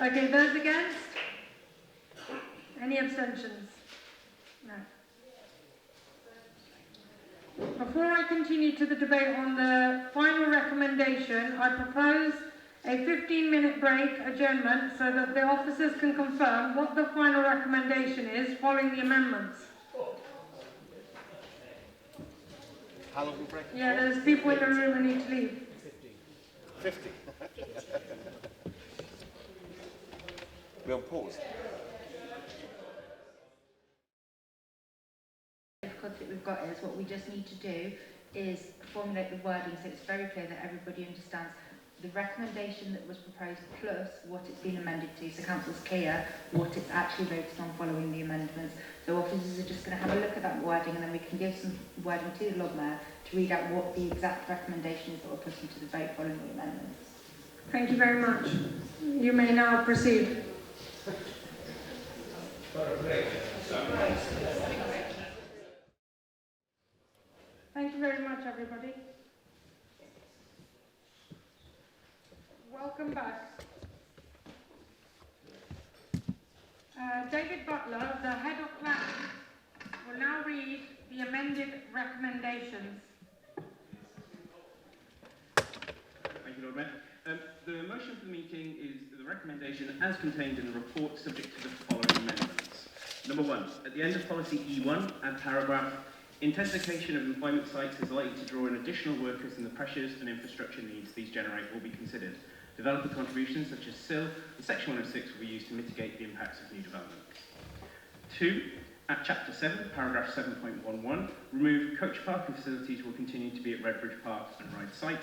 Okay, those against? Any abstentions? No. Before I continue to the debate on the final recommendation, I propose a 15-minute break adjournment so that the officers can confirm what the final recommendation is following the amendments. How long will break? Yeah, there's people in the room who need to leave. 50. We're on pause. The difficulty that we've got is what we just need to do is formulate the wording so it's very clear that everybody understands the recommendation that was proposed plus what it's been amended to, so council's clear what it's actually voted on following the amendments. So officers are just going to have a look at that wording, and then we can give some wording to the Lord Mayor to read out what the exact recommendation is that we're putting to the vote following the amendments. Thank you very much. You may now proceed. Thank you very much, everybody. Welcome back. David Butler, the head of planning, will now read the amended recommendations. Thank you, Lord Mayor. The motion for the meeting is the recommendation as contained in the report, subject to the following amendments. Number 1, at the end of policy E1, add paragraph, intensification of employment sites is likely to draw in additional workers, and the pressures and infrastructure needs these generate will be considered. Developer contributions such as SIL and Section 106 will be used to mitigate the impacts of new developments. 2, at Chapter 7, paragraph 7.11, remove coach parking facilities will continue to be at Redbridge Park and Ryde site,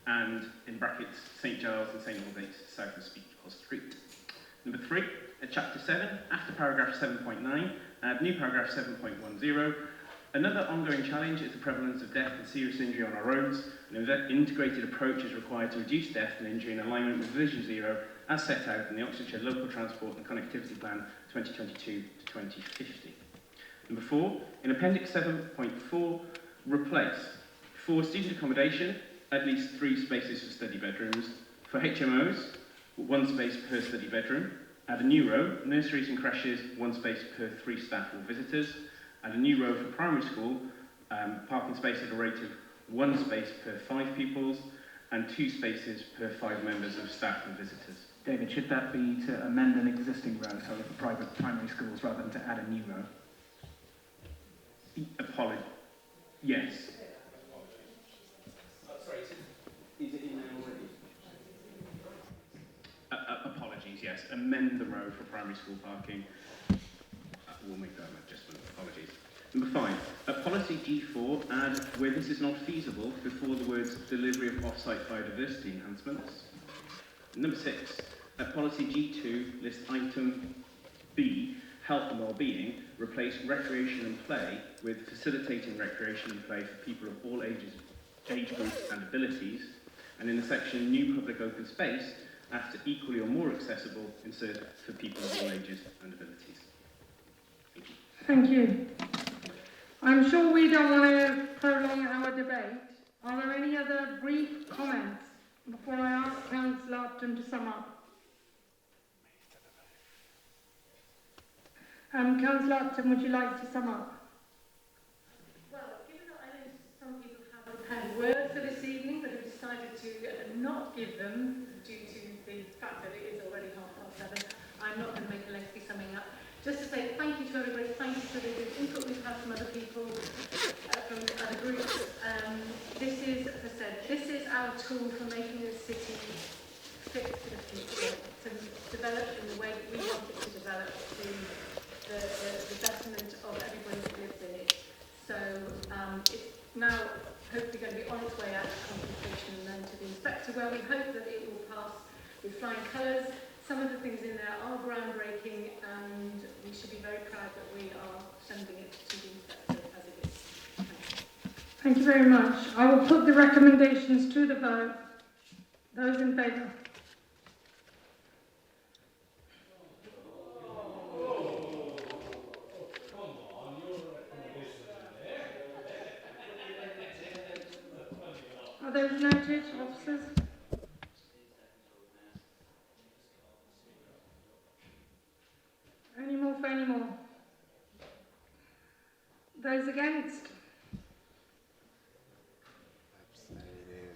and in brackets, St Giles and St Albans, south of Speedwell Street. Number 3, at Chapter 7, after paragraph 7.9, add new paragraph 7.10. Another ongoing challenge is the prevalence of death and serious injury on our roads. An integrated approach is required to reduce death and injury in alignment with Vision Zero, as set out in the Oxfordshire Local Transport and Connectivity Plan 2022 to 2050. Number 4, in Appendix 7.4, replace, for student accommodation, at least 3 spaces for study bedrooms. For HMOs, 1 space per study bedroom. Add a new row, nurseries and creches, 1 space per 3 staff or visitors. Add a new row for primary school, parking space at a rate of 1 space per 5 pupils, and 2 spaces per 5 members of staff and visitors. David, should that be to amend an existing row, so for private primary schools, rather than to add a new row? Yes. Sorry, is it in there already? Apologies, yes. Amend the row for primary school parking. We'll make that adjustment. Apologies. Number 5. Policy G4, add where this is not feasible before the words delivery of off-site biodiversity enhancements. Number 6. Policy G2, list item B, health and well-being, replace recreation and play with facilitating recreation and play for people of all ages, age groups and abilities. And in the section new public open space, after equally or more accessible, insert for people of all ages and abilities. Thank you. I'm sure we don't want to prolong our debate. Are there any other brief comments before I ask Councillor Upton to sum up? Councillor Upton, would you like to sum up? Well, given that I know some people have prepared words for this evening, but have decided to not give them due to the fact that it is already 7:30, I'm not going to make a lengthy summing up. Just to say thank you to everybody, thank you for the good input we've had from other people, from other groups. This is, as I said, this is our tool for making the city fit for the future, to develop in the way that we want it to develop, to the betterment of everybody that lives in it. So it's now hopefully going to be on its way out to consultation and then to the inspector, where we hope that it will pass with flying colours. Some of the things in there are groundbreaking, and we should be very proud that we are sending it to the inspector as it is. Thank you very much. I will put the recommendations to the vote. Those in favour? Are those noted, officers? Any more for any more? Those against?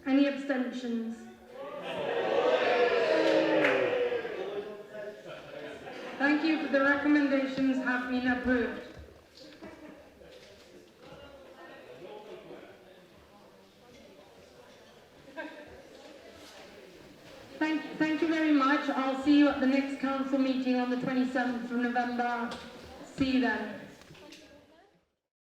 Any abstentions? Thank you. The recommendations have been approved. Thank you very much. I'll see you at the next council meeting on the 27th of November. See you then.